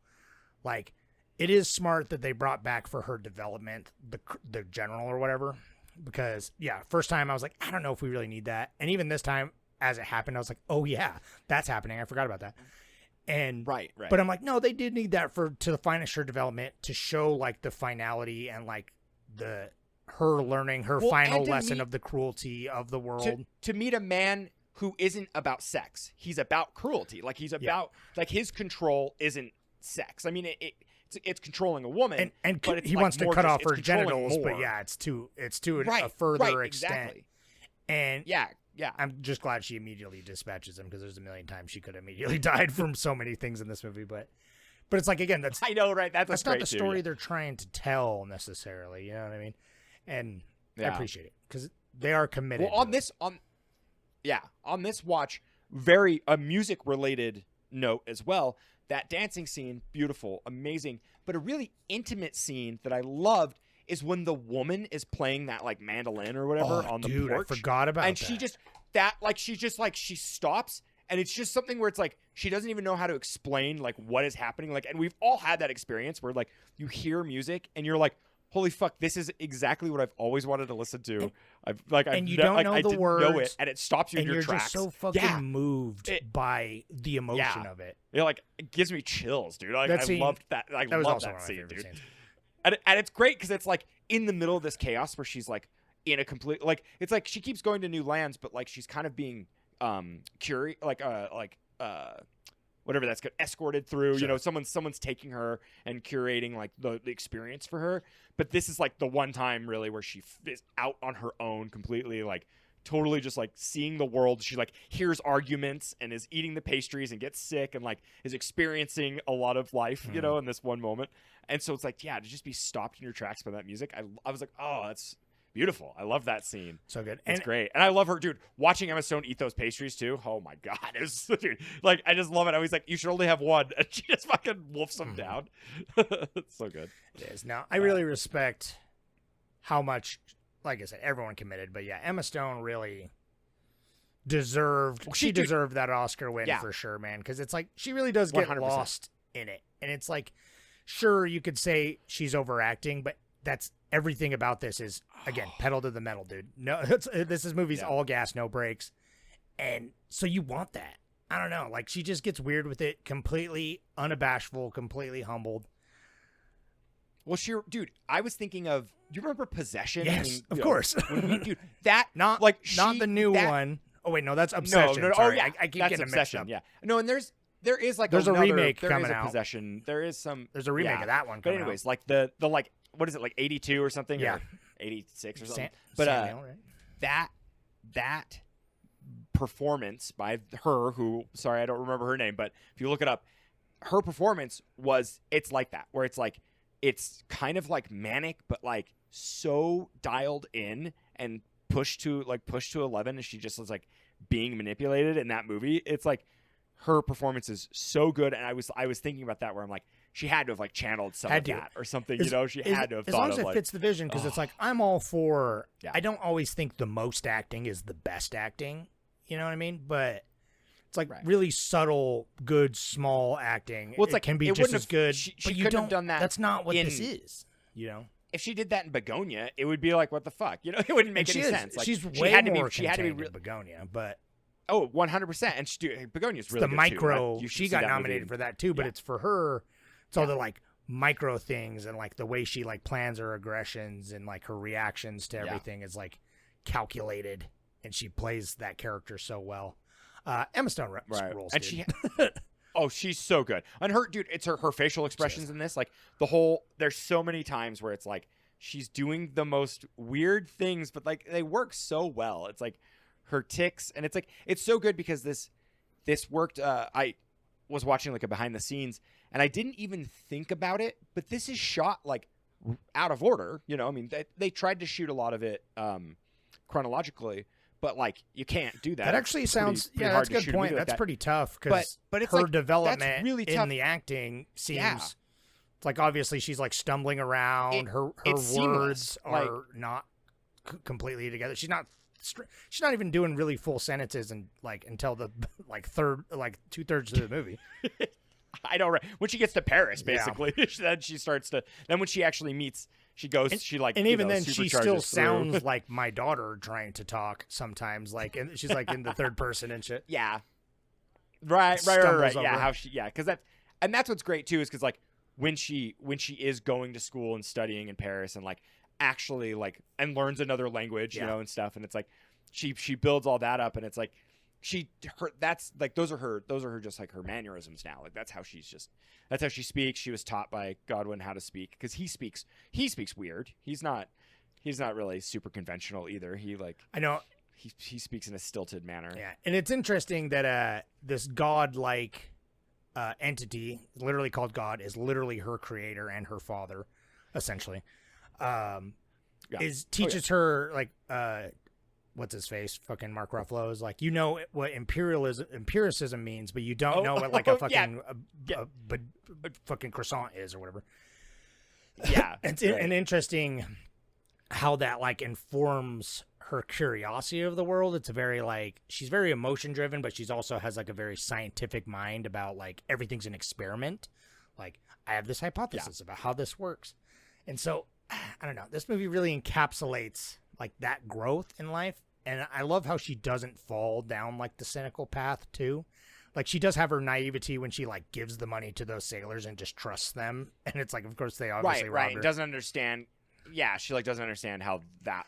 Like, it is smart that they brought back for her development the general or whatever. Because first time I was like, I don't know if we really need that. And even this time, as it happened, I was like, oh yeah, that's happening. I forgot about that. And right. But I'm like, no, they did need that to finish her development to show like the finality and like her learning her final lesson of the cruelty of the world. To meet a man who isn't about sex, he's about cruelty. Like he's about like his control isn't sex. I mean, it's controlling a woman, and but it's he like wants to cut off her genitals, more. but it's to a further extent. Exactly. And yeah. I'm just glad she immediately dispatches him because there's a million times she could have immediately died from so many things in this movie. But it's like, again, that's I know, right? That's not the story they're trying to tell necessarily. You know what I mean? And I appreciate it because they are committed. Well, on this watch, a music related note as well. That dancing scene, beautiful, amazing, but a really intimate scene that I loved is when the woman is playing that like mandolin or whatever on the porch. I forgot about and that. She stops and it's just something where it's like she doesn't even know how to explain like what is happening. Like, and we've all had that experience where like you hear music and you're like, holy fuck, this is exactly what I've always wanted to listen to. And you don't know I the didn't words, know it, and it stops you in and your you're tracks. just so fucking Yeah. moved by the emotion of it. It like it gives me chills, dude. Like, That I scene- loved that. I That was love also that one of my scene, favorite dude. scenes. And it's great because it's like in the middle of this chaos where she's like in a complete like it's like she keeps going to new lands, but like she's kind of being whatever that's good, escorted through. Sure. You know, someone's taking her and curating like the experience for her. But this is like the one time really where she is out on her own completely, like totally just like seeing the world. She like hears arguments and is eating the pastries and gets sick and like is experiencing a lot of life, you know, in this one moment. And so it's like, yeah, to just be stopped in your tracks by that music. I was like, oh, that's beautiful. I love that scene. So good. It's And great. And I love her, dude. Watching Emma Stone eat those pastries too. Oh my God. It was, dude, like, I just love it. I was like, you should only have one. And she just fucking wolfs them down. It's so good. it is. Now, I really respect how much, like I said, everyone committed. But yeah, Emma Stone really deserved, she deserved that Oscar win for sure, man. Because it's like, she really does get 100%. lost in it. And it's like, sure, you could say she's overacting, but that's everything about this is, again, pedal to the metal, dude. No, this movie's all gas, no brakes. And so you want that. I don't know. Like, she just gets weird with it, completely unabashful, completely humbled. Well, dude, I was thinking of, do you remember Possession? Yes, of course. Dude, that, not the new one. Oh, wait, no, that's Obsession. No, Sorry. oh, yeah. I keep That's getting it mixed Obsession, up. yeah. No, and there's like There's a remake there coming is a out. Possession. There is some. There's a remake of that one But coming anyways, like the like, what is it, like 82 or something? Yeah. Or 86 or something. Samuel, right? That performance by her, who, sorry, I don't remember her name, but if you look it up, her performance it's like that, where it's like, it's kind of like manic, but like so dialed in and pushed to 11, and she just was like being manipulated in that movie. It's like her performance is so good, and I was thinking about that, where I'm like, she had to have like channeled some of that or something, you know. She had to have as thought long of as it like, fits the vision, because it's like, I'm all for. Yeah. I don't always think the most acting is the best acting. You know what I mean? But it's like really subtle, good, small acting. Well, it's it like, can be it just wouldn't as have- good. she but you couldn't don't. have done that That's not what in- this is. You know. if she did that in Begonia, it would be like, what the fuck, you know? It wouldn't make And any she is, sense. Like, she's she way had to more be, she had to be contained in Begonia, but 100%. And Begonia's really the good micro. too. You should She see got that nominated movie. for that too, but Yeah. it's for her. It's all the like micro things and like the way she like plans her aggressions and like her reactions to everything is like calculated, and she plays that character so well. Emma Stone rules, And dude. she's so good. And her, dude, it's her facial expressions in this. Like there's so many times where it's like she's doing the most weird things, but like they work so well. It's like her tics, and it's like it's so good because this worked. I was watching like a behind the scenes, and I didn't even think about it, but this is shot like out of order. You know, I mean, they tried to shoot a lot of it chronologically. But like you can't do that. That actually sounds pretty that's hard a to good shoot a movie point. like That's that. pretty tough because But it's her like, development that's really tough. in the acting seems Yeah. it's like obviously she's like stumbling around. Her it's words seamless. are not completely together. She's not even doing really full sentences and like until the like 2/3 of the movie. I know, right? When she gets to Paris, Yeah. basically, then she starts to. Then when she actually meets, she goes. she like, And you even know, then, she supercharges still through. sounds like my daughter trying to talk sometimes. Like, and she's like in the third person and shit. Yeah. Right. Stumbles Yeah. over. How she? Yeah. Because that's what's great too, is because like when she is going to school and studying in Paris and like actually like and learns another language, you Yeah. know, and stuff, and it's like she builds all that up, and it's like that's like those are her just like her mannerisms now. Like that's how she speaks. She was taught by Godwin how to speak because he speaks weird. He's not really super conventional either. He like I know. he speaks in a stilted manner. Yeah, and it's interesting that this god-like entity, literally called God, is literally her creator and her father, essentially. Teaches her like what's his face? Fucking Mark Ruffalo is like, you know what empiricism means, but you don't know what like a fucking fucking croissant is or whatever. Yeah, It's right. an interesting how that like informs her curiosity of the world. It's a very like she's very emotion driven, but she's also has like a very scientific mind about like everything's an experiment. Like I have this hypothesis about how this works, and so I don't know. This movie really encapsulates like that growth in life, and I love how she doesn't fall down like the cynical path too. Like she does have her naivety when she like gives the money to those sailors and just trusts them, and it's like, of course they obviously robbed her. Doesn't understand. Yeah, she like doesn't understand how that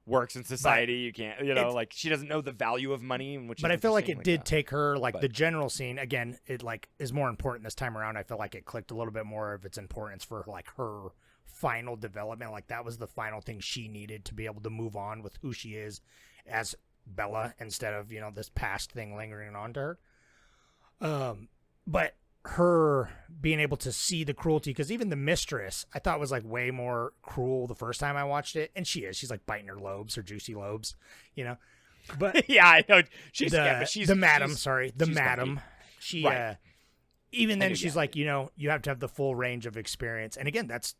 works in society. You can't, like she doesn't know the value of money. But I feel like it did take her the general scene again. It like is more important this time around. I feel like it clicked a little bit more of its importance for like her final development. Like that was the final thing she needed to be able to move on with who she is as Bella instead of this past thing lingering on to her. But her being able to see the cruelty, because even the mistress I thought was like way more cruel the first time I watched it, and she's like biting her lobes, her juicy lobes, but yeah, I know she's the madam. Funky. She even then she's like, you have to have the full range of experience, and again that's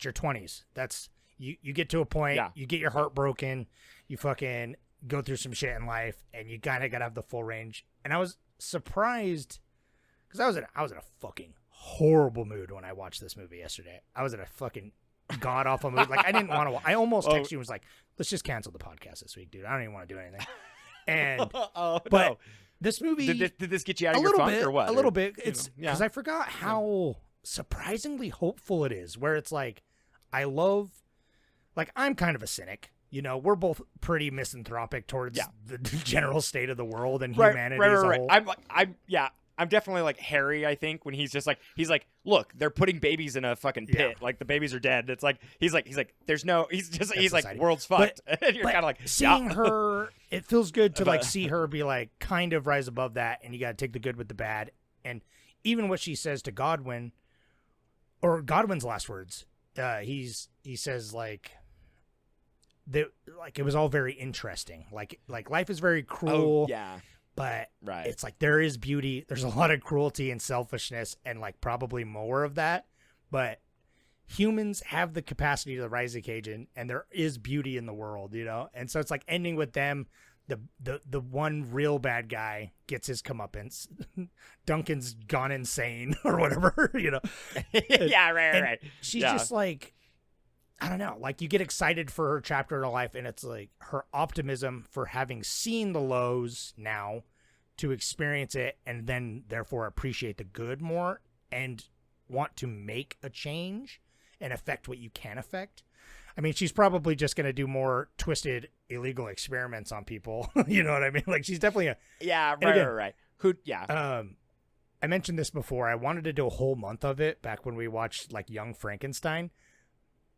your 20s. That's you get to a point, you get your heart broken, you fucking go through some shit in life, and you kind of gotta have the full range. And I was surprised because I was in a fucking horrible mood when I watched this movie yesterday. I was in a fucking god awful mood. Like I didn't want to. I almost texted you and was like, let's just cancel the podcast this week, dude. I don't even want to do anything. And but this movie did this get you out of your funk or what? A little bit. It's because I forgot how surprisingly hopeful it is. Where it's like, I'm kind of a cynic. We're both pretty misanthropic towards the general state of the world and humanity as a whole. I'm definitely like Harry, I think, when he's like, look, they're putting babies in a fucking pit. Like the babies are dead. It's like, he's like, world's fucked. And you're kind of like, seeing her, it feels good to like see her be like kind of rise above that. And you got to take the good with the bad. And even what she says to Godwin, or Godwin's last words, he says like, it was all very interesting. Like life is very cruel. Oh, yeah. But it's like there is beauty. There's a lot of cruelty and selfishness and like probably more of that. But humans have the capacity to rise the occasion, and there is beauty in the world, And so it's like ending with them. The one real bad guy gets his comeuppance. Duncan's gone insane or whatever, Yeah, right. She's just like, I don't know, like you get excited for her chapter in her life, and it's like her optimism for having seen the lows now to experience it and then therefore appreciate the good more and want to make a change and affect what you can affect. I mean, she's probably just going to do more twisted illegal experiments on people. You know what I mean? Like she's definitely right. I mentioned this before. I wanted to do a whole month of it back when we watched like Young Frankenstein.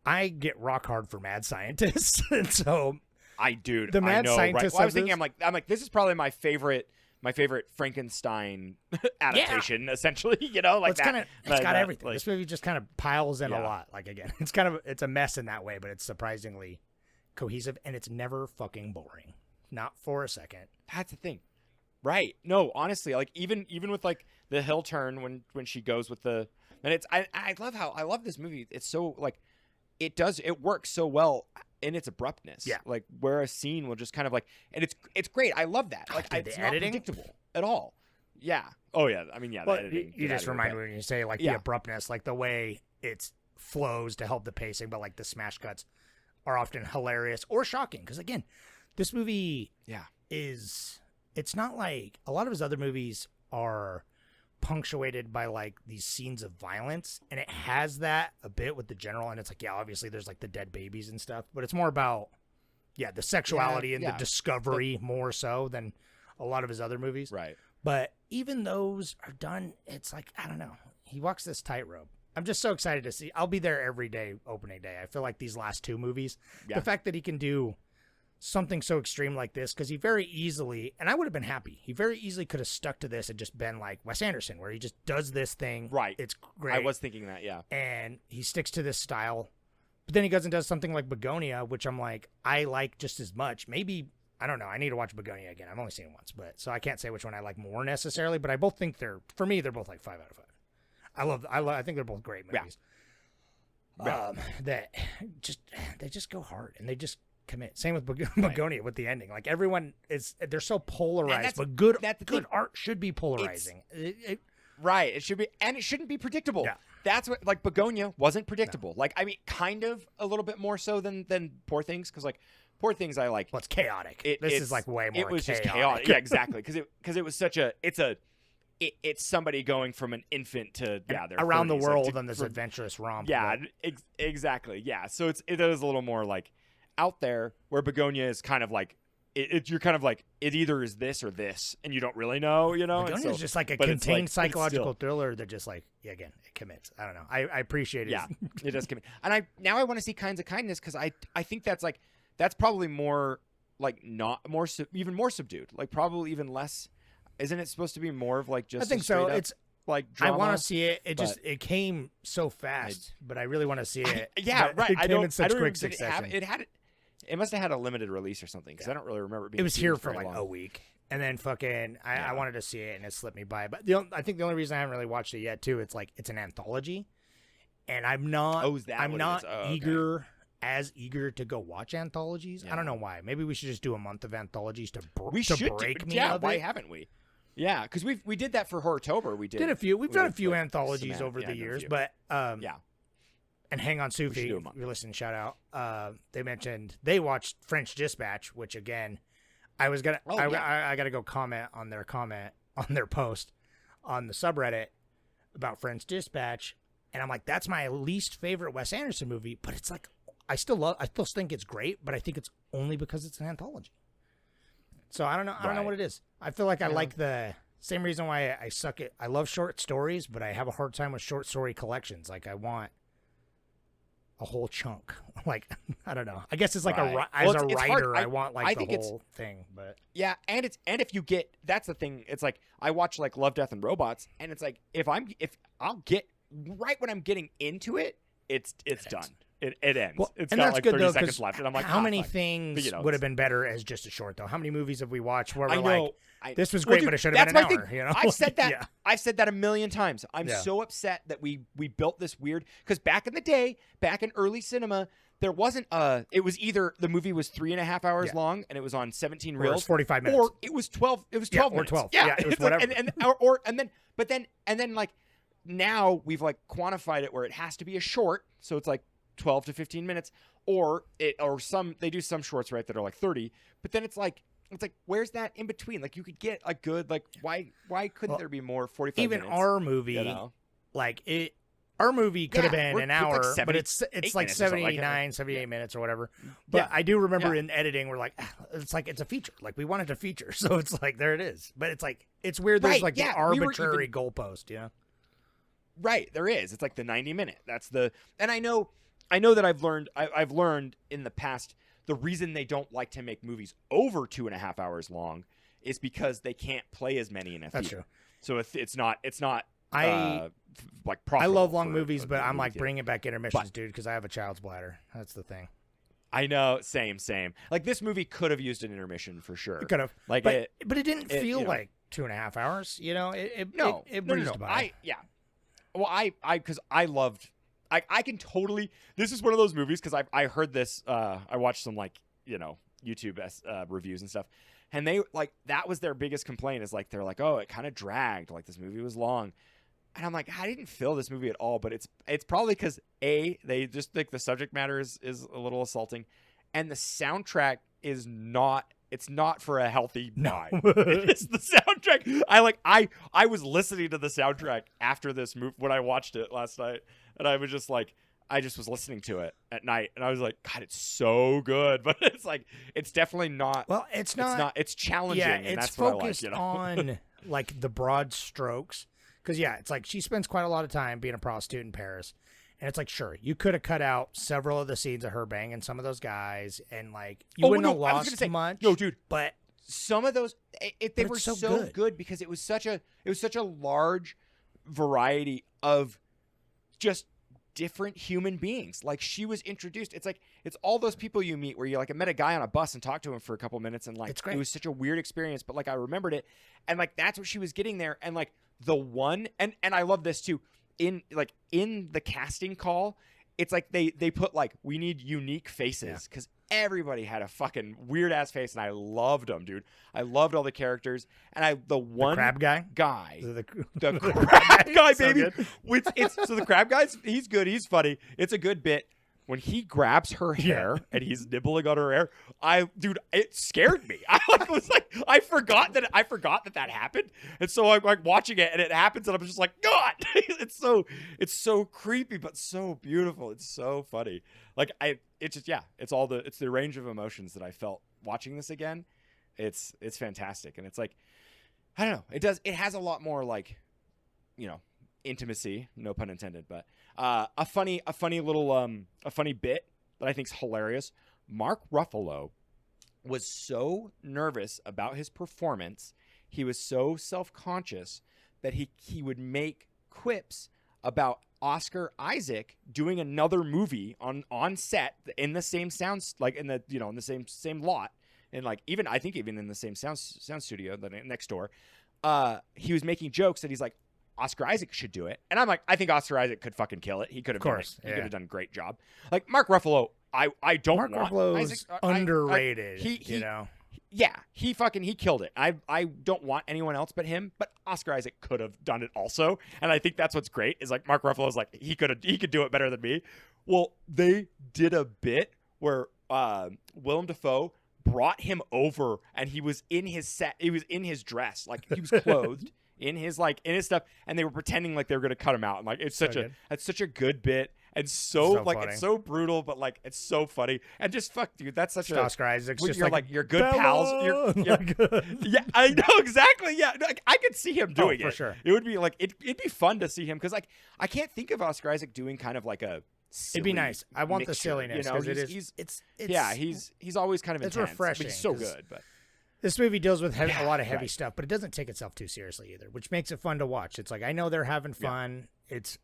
I get rock hard for Mad Scientist, and so the Mad Scientist. Well, I was thinking, I'm like, this is probably my favorite Frankenstein adaptation, essentially. It's got everything. This movie just kind of piles in a lot. Like again, it's a mess in that way, but it's surprisingly cohesive, and it's never fucking boring, not for a second. That's the thing, right? No, honestly, like even with like the hill turn when she goes with the, and it's I love this movie. It's so like. It works so well in its abruptness. Yeah. Like where a scene will just kind of like, and it's great. I love that. Like it's not predictable at all. Yeah. Oh yeah. I mean, yeah. Well, the editing, you just remind me when you say like the abruptness, like the way it flows to help the pacing, but like the smash cuts are often hilarious or shocking. Because again, this movie it's not like a lot of his other movies are punctuated by like these scenes of violence, and it has that a bit with the general, and it's like obviously there's like the dead babies and stuff, but it's more about the sexuality and the discovery more so than a lot of his other movies, right? But even those are done, it's like I don't know, he walks this tightrope. I'm just so excited to see. I'll be there every day opening day. I feel like these last two movies, the fact that he can do something so extreme like this, because he very easily, and I would have been happy, he very easily could have stuck to this and just been like Wes Anderson, where he just does this thing. Right. It's great. I was thinking that, yeah. And he sticks to this style. But then he goes and does something like Begonia, which I'm like, I like just as much. Maybe, I don't know, I need to watch Begonia again. I've only seen it once, but so I can't say which one I like more necessarily, but I both think they're both like 5 out of 5. I think they're both great movies. Yeah. They just go hard, and they just commit. Same with Begonia with the ending. Like everyone they're so polarized, but good art should be polarizing. Right. It should be, and it shouldn't be predictable. Yeah. That's what, like, Begonia wasn't predictable. Like, I mean, kind of a little bit more so than Poor Things, because, like, Poor Things, I like. Well, it's chaotic. This is like way more. It was chaotic. just chaotic. Yeah, exactly. Because it was such a. It's somebody going from an infant to their around 30s, the world like, on this adventurous romp. Yeah, exactly. Yeah, so it is a little more like out there, where Begonia is kind of like. You're kind of like, it either is this or this, and you don't really know, you know? Begonia is just like a contained psychological thriller that just like, again, it commits. I don't know. I appreciate it. Yeah, it does commit. And I want to see Kinds of Kindness, because I think that's probably more like even more subdued, like probably even less. Isn't it supposed to be more of like just? I think so. It's like drama, I want to see it. It came so fast, but I really want to see it. Yeah, but right. It came in such quick succession. It must have had a limited release or something, because I don't really remember it being. It was here for very like long. a week, and then fucking I wanted to see it, and it slipped me by. But I think the only reason I haven't really watched it yet too, it's like it's an anthology, and I'm not. Oh, is that I'm what not it is? Oh, okay. eager to go watch anthologies. I don't know why. Maybe we should just do a month of anthologies to break me. Yeah, of why it. haven't we? Yeah, because we did that for Horrortober. We did a few. We've done a few like, anthologies over the years, but yeah. And Hang On Sufi, if you're listening, shout out. They mentioned they watched French Dispatch, which again, I was gonna, I gotta go comment on their post on the subreddit about French Dispatch, and I'm like, that's my least favorite Wes Anderson movie, but it's like, I still think it's great, but I think it's only because it's an anthology. So I don't know. I don't know what it is. I feel like I like the same reason why I suck at. I love short stories, but I have a hard time with short story collections. Like I want a whole chunk. Like I don't know. I guess it's like as a writer, I want like the whole thing. But yeah, and if you get, that's the thing. It's like I watch like Love, Death, and Robots, and it's like if I'll get right when I'm getting into it, it's done. It ends. Well, it's and got that's like good 30 though, seconds left, and I'm like, how many fine. things But, would have been better as just a short though? How many movies have we watched where we're I know. this was great, dude, but it should have been an hour? Thing. You know, I've said that. Yeah. I've said that a million times. I'm so upset that we built this weird, because back in the day, back in early cinema, there wasn't it was either the movie was 3.5 hours long and it was on 17 reels, 45 minutes, or it was 12. It was 12 minutes. Or 12. Yeah, it was whatever. And then like now we've like quantified it where it has to be a short, so it's like 12 to 15 minutes, or they do some shorts right that are like 30, but then it's like where's that in between? Like you could get a good, like why couldn't there be more 45 even minutes? Our movie, you know? like it. Our movie could have been an hour, like 70, but it's like 78 minutes or whatever. But I do remember in editing, we're like, it's a feature. Like we wanted a feature, so it's like there it is. But it's like it's weird. There's like the arbitrary goalpost, you know? Right, there is. It's like the 90-minute. That's the, and I know that I've learned in the past the reason they don't like to make movies over 2.5 hours long is because they can't play as many in a theater. That's true. So it's not. Like I love long movies, but I'm like bringing back intermissions, dude, because I have a child's bladder. That's the thing. I know, same. Like this movie could have used an intermission for sure. It could have, like, but it didn't feel you know, like 2.5 hours. You know, it breezed by. I can totally. This is one of those movies because I heard this. I watched some like YouTube reviews and stuff, and they like that was their biggest complaint is like they're like, oh, it kind of dragged, like this movie was long. And I'm like, I didn't feel this movie at all, but it's probably because they just think the subject matter is a little assaulting, and the soundtrack is not. It's not for a healthy mind. It's the soundtrack. I was listening to the soundtrack after this movie when I watched it last night, and I was just like, I just was listening to it at night, and I was like, God, it's so good, but it's like it's definitely not. Well, it's not. It's challenging. Yeah, and it's that's what focused I like, on like the broad strokes. Because, it's like she spends quite a lot of time being a prostitute in Paris. And it's like, sure, you could have cut out several of the scenes of her banging some of those guys. And, like, you wouldn't have lost much. No, dude. But some of those, they were so good because it was such a large variety of just different human beings. Like, she was introduced. It's like, it's all those people you meet where you, like, met a guy on a bus and talked to him for a couple minutes. And, like, it's great. It was such a weird experience. But, like, I remembered it. And, like, that's what she was getting there. And, like, the one, and I love this too, in the casting call, it's like they put like, we need unique faces because everybody had a fucking weird ass face, and I loved them, dude. I loved all the characters, and the crab guy? the The crab guy, So baby. good. So the crab guy's he's good, he's funny. It's a good bit. When he grabs her hair and he's nibbling on her hair, it scared me. I forgot that happened, and so I'm like watching it, and it happens, and I'm just like, God, it's so creepy, but so beautiful. It's so funny. It's the range of emotions that I felt watching this again. It's fantastic, and it's like, I don't know, it has a lot more like, intimacy, no pun intended, but a funny bit that I think's hilarious. Mark Ruffalo was so nervous about his performance, he was so self-conscious that he would make quips about Oscar Isaac doing another movie on set in the same sounds, like in the in the same lot, and like even in the same sound studio next door. He was making jokes that he's like, Oscar Isaac should do it. And I'm like, I think Oscar Isaac could fucking kill it. He could have done it. He could have done a great job. Like Mark Ruffalo, I don't Mark want Ruffalo's Isaac, underrated. Yeah, he killed it. I don't want anyone else but him, but Oscar Isaac could have done it also. And I think that's what's great is like Mark Ruffalo's like, he could do it better than me. Well, they did a bit where Willem Dafoe brought him over, and he was in his set. He was in his dress, like he was clothed in his stuff, and they were pretending like they were gonna cut him out. And like it's such a good bit, and so like funny. It's so brutal, but like it's so funny. And just fuck, dude, that's such a Oscar Isaac's when just you're like, you're good pals. You're Like, yeah, I know exactly. Yeah, like, I could see him doing for it sure. It would be like it'd be fun to see him because like I can't think of Oscar Isaac doing kind of like a. It'd be nice. I want the mixture, silliness because he's always kind of it's intense, refreshing. But he's so 'cause good, but this movie deals with a lot of heavy right. stuff, but it doesn't take itself too seriously either, which makes it fun to watch. It's like I know they're having fun. Yeah. It's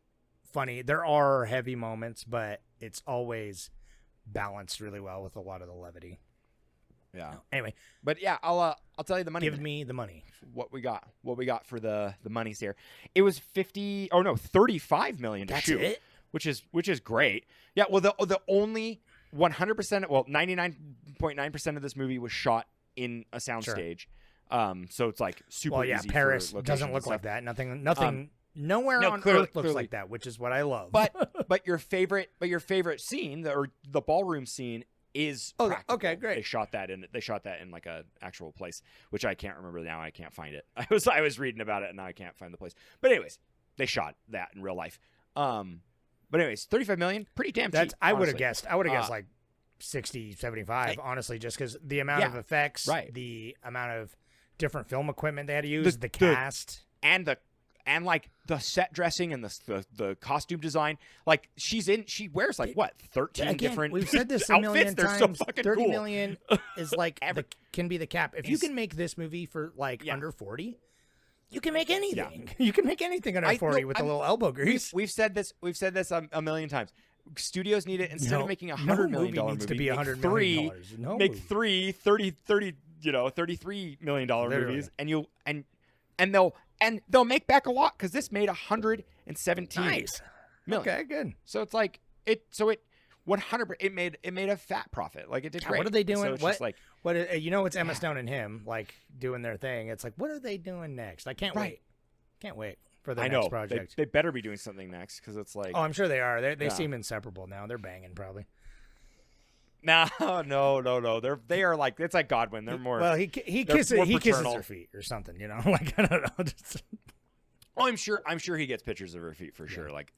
funny. There are heavy moments, but it's always balanced really well with a lot of the levity. yeah. Anyway, But yeah, I'll tell you the money. give me the money. What we got for the monies here. It was 35 million to That's shoot, it? which is great. Yeah, well the only 100%, well 99.9% of this movie was shot in a soundstage. So it's like super Well, yeah, easy. Paris for doesn't locations look and like stuff. that. Nothing. Nowhere no, on clearly- Earth looks clearly. like that, which is what I love. But your favorite scene, or the ballroom scene, is practical. okay, great. They shot that in like a actual place, which I can't remember now. I can't find it. I was reading about it and now I can't find the place. But anyways, they shot that in real life. But anyways, 35 million, pretty damn cheap. I would have honestly. guessed. I would have guessed like 60, 75, honestly, just because the amount of effects, right. the amount of different film equipment they had to use, the cast, and like the set dressing and the costume design. Like she wears like what 13 different. We've said this a outfits. million They're times. so fucking 30 cool. million is like can be the cap. If you Is- can make this movie for like Yeah. under 40, you can make anything. You can make anything under 40 with a little elbow grease. We've said this a million times. Studios need it instead of making $100 million movie needs to be make $100 three, million. No make movie. 30 $33 million Literally. movies, and they'll make back a lot because this made 117 Nice. million. Okay, good. So it's like it 100. It made a fat profit. Like it did God, great. what are they doing? So it's what? just like It's Emma Stone and him like doing their thing. It's like, what are they doing next? I can't Right. wait. Can't wait for the I next know project. they better be doing something next because it's like Oh, I'm sure they are. They Yeah. seem inseparable now. They're banging probably. no. They are like it's like Godwin. They're more. Well, he they're kisses more he kisses paternal. her feet or something. Like I don't know. Just, Oh, I'm sure he gets pictures of her feet for sure. Like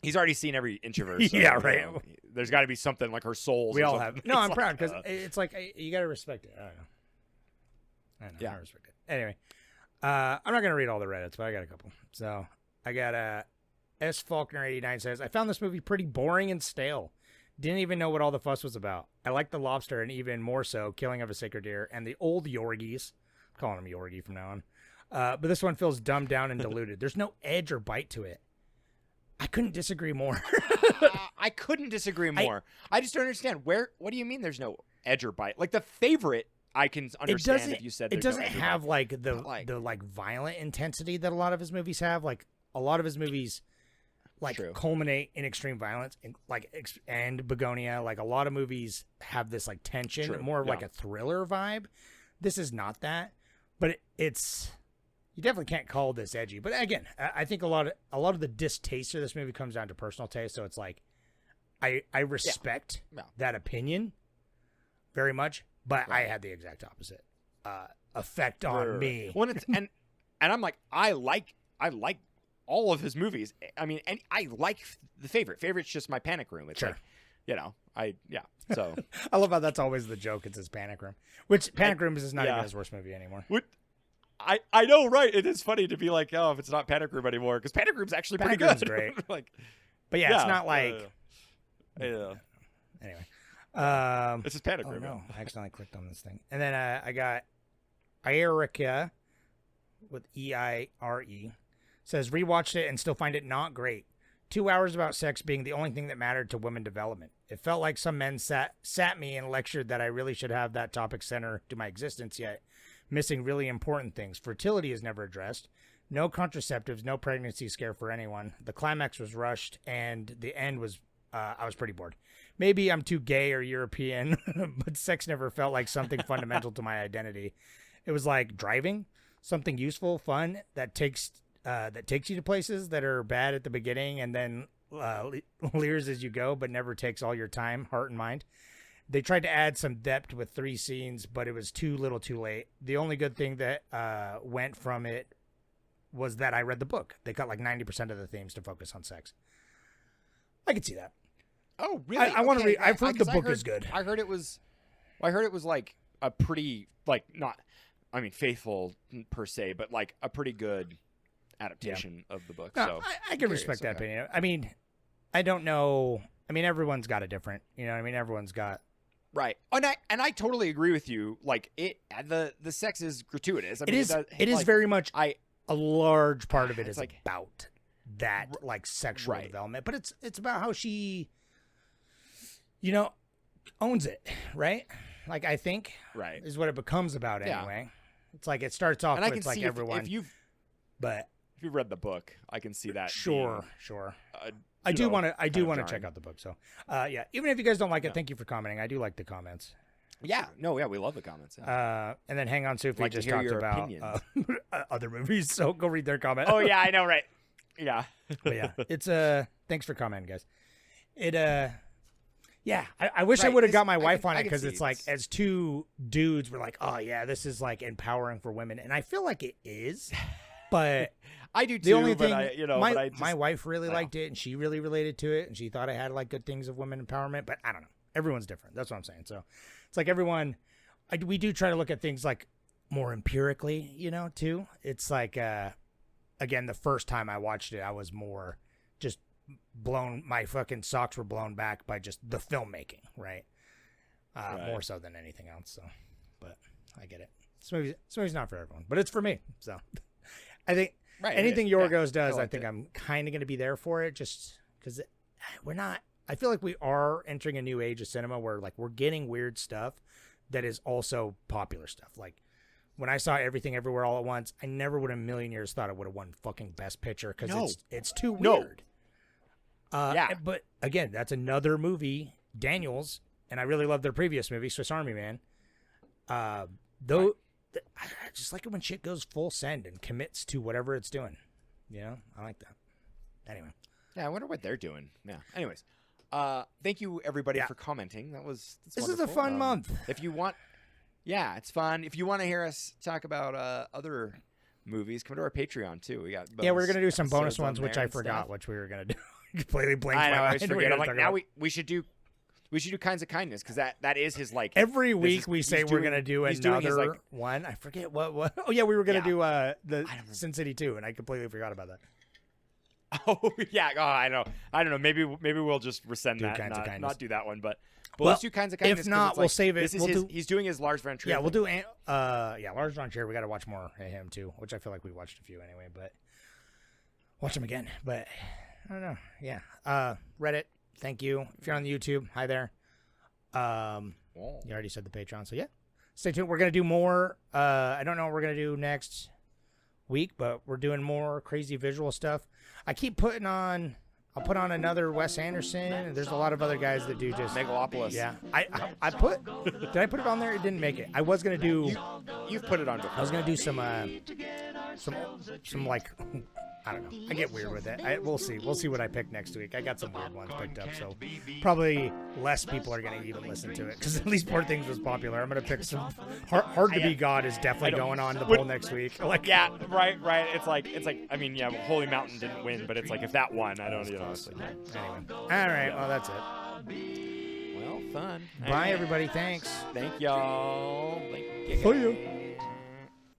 he's already seen every inch of her. So, Yeah, right. There's got to be something like her soul. we all have. No, I'm proud because it's like you got to respect it. I don't know. Yeah. I respect it. Anyway, I'm not gonna read all the Reddits, but I got a couple. So I got S Faulkner 89 says I found this movie pretty boring and stale. Didn't even know what all the fuss was about. I liked the lobster and even more so Killing of a Sacred Deer and the old Yorgies. I'm calling him Yorgie from now on. But this one feels dumbed down and diluted. There's no edge or bite to it. I couldn't disagree more. I couldn't disagree more. I just don't understand what do you mean? There's no edge or bite. Like The Favorite, I can understand if you said it there's doesn't no edge or have bite. like the But, like- the like violent intensity that a lot of his movies have. Like a lot of his movies, like True. culminate in extreme violence, and and Begonia. Like a lot of movies have this like tension, True, more of like yeah. a thriller vibe. This is not that, but it's you definitely can't call this edgy. But again, I think a lot of the distaste of this movie comes down to personal taste. So it's like I respect Yeah. that opinion very much, but I had the exact opposite effect on Right. me. Well, it's and I'm like I like all of his movies. I mean, and I like the favorite. Favorite's just my Panic Room. It's Sure. like, So I love how that's always the joke. It's his Panic Room, which Panic Room is not yeah. even his worst movie anymore. what I know, right? It is funny to be like, oh, if it's not Panic Room anymore, because Panic Room's actually Panic pretty Room's good. great. Like, But yeah, it's not like yeah. anyway. This is Panic Oh Room. no, I accidentally clicked on this thing, and then I got Ierica with EIRE says rewatched it and still find it not great. 2 hours about sex being the only thing that mattered to women development. It felt like some men sat me and lectured that I really should have that topic center to my existence, yet missing really important things. Fertility is never addressed. No contraceptives, no pregnancy scare for anyone. The climax was rushed, and the end was, I was pretty bored. Maybe I'm too gay or European, but sex never felt like something fundamental to my identity. It was like driving, something useful, fun, that takes you to places that are bad at the beginning and then leers as you go, but never takes all your time, heart, and mind. They tried to add some depth with 3 scenes, but it was too little too late. The only good thing that went from it was that I read the book. They cut like 90% of the themes to focus on sex. I could see that. Oh, really? I want to read. I've heard the 'cause book is good. I heard it was like a pretty, like, not, I mean, faithful per se, but like a pretty good adaptation of the book. No, So I can curious, respect that okay. opinion. I mean, I don't know. I mean, everyone's got a different, you know what I mean? Everyone's got. Right. And I totally agree with you. Like, the sex is gratuitous. I It mean, is. does- It is like, very much. I A large part of it It's is like- about that, like sexual Right. development, but it's about how she, owns it, right? Like I think, Right. is what it becomes about Yeah. anyway. It's like it starts off and I can with like see everyone, if you've but read the book, I can see that. sure. being, I do want to. I kind do of want to check jarring. out the book. So, yeah. Even if you guys don't like it, Yeah. thank you for commenting. I do like the comments. Yeah. No. Yeah. We love the comments. Yeah. And then hang on, Sophie Like to just hear talked your about opinions. other movies, so go read their comment. Oh yeah, I know. Right. Yeah. But yeah, it's thanks for commenting, guys. It yeah, I wish I Right, would have this- got my I wife can- on I it can because see it's like it's- as two dudes, we're like, oh yeah, this is like empowering for women, and I feel like it is, but. I do too. The only but thing, but I just, my wife really I liked it, and she really related to it, and she thought it had like good things of women empowerment. But I don't know, everyone's different. That's what I'm saying. So it's like everyone, we do try to look at things like more empirically, too. It's like, again, the first time I watched it, I was more just blown. My fucking socks were blown back by just the filmmaking, right? More so than anything else. So, but I get it. This movie's not for everyone, but it's for me. So I think. Right, Anything yeah, Yorgos does, I liked think it. I'm kind of going to be there for it, just because we're not. I feel like we are entering a new age of cinema where like we're getting weird stuff that is also popular stuff. Like when I saw Everything Everywhere All at Once, I never would have in a million years thought it would have won fucking Best Picture because No. it's too No. weird. Yeah. But again, that's another movie, Daniels, and I really love their previous movie, Swiss Army Man. Though. I just like it when shit goes full send and commits to whatever it's doing. I like that. Anyway. Yeah, I wonder what they're doing. Yeah. Anyways, thank you everybody Yeah. for commenting. That's This is a wonderful. fun month. If you want, yeah, it's fun. If you want to hear us talk about other movies, come to our Patreon too. We got Yeah, we're gonna do some bonus episodes on ones, which there I and forgot stuff. which we were gonna do. Completely blanked I know. my I mind. always We're forget. gonna I'm like, talk now about- we should do Kinds of Kindness because that is his like every this week is- we he's say we're doing- gonna do he's doing another his, like- one. I forget what. Oh yeah, we were gonna Yeah. do the I don't know. Sin City 2, and I completely forgot about that. Oh yeah. Oh, I know. I don't know. Maybe we'll just rescind Do that. Kinds of And Kindness. not do that one, but Well, let's do Kinds of Kindness. if 'cause not, it's we'll like, save it. This is We'll do- he's doing his Lars von Trier. Yeah, we'll thing. do Lars von Trier. We got to watch more of him too, which I feel like we watched a few anyway. But watch him again. But I don't know. Yeah. Reddit. Thank you. If you're on the YouTube, hi there. You already said the Patreon, so yeah. Stay tuned. We're gonna do more. I don't know what we're gonna do next week, but we're doing more crazy visual stuff. I keep putting on I'll put on another Wes Anderson. And there's a lot of other guys that do just Megalopolis. Yeah, I put. Did I put it on there? It didn't make it. I was gonna do. You've put it on before. I was gonna do some like. I don't know. I get weird with it. We'll see. We'll see what I pick next week. I got some weird ones picked up, so probably less people are going to even listen to it because at least Poor Things was popular. I'm going to pick some. Hard to Be God is definitely going on the poll next week. Like, yeah, right. It's like. I mean, yeah, Holy Mountain didn't win, but it's like if that won, I don't. Anyway, all right. Well, that's it. Well, fun. Bye, everybody. Thanks. Thank y'all. Thank you. See you.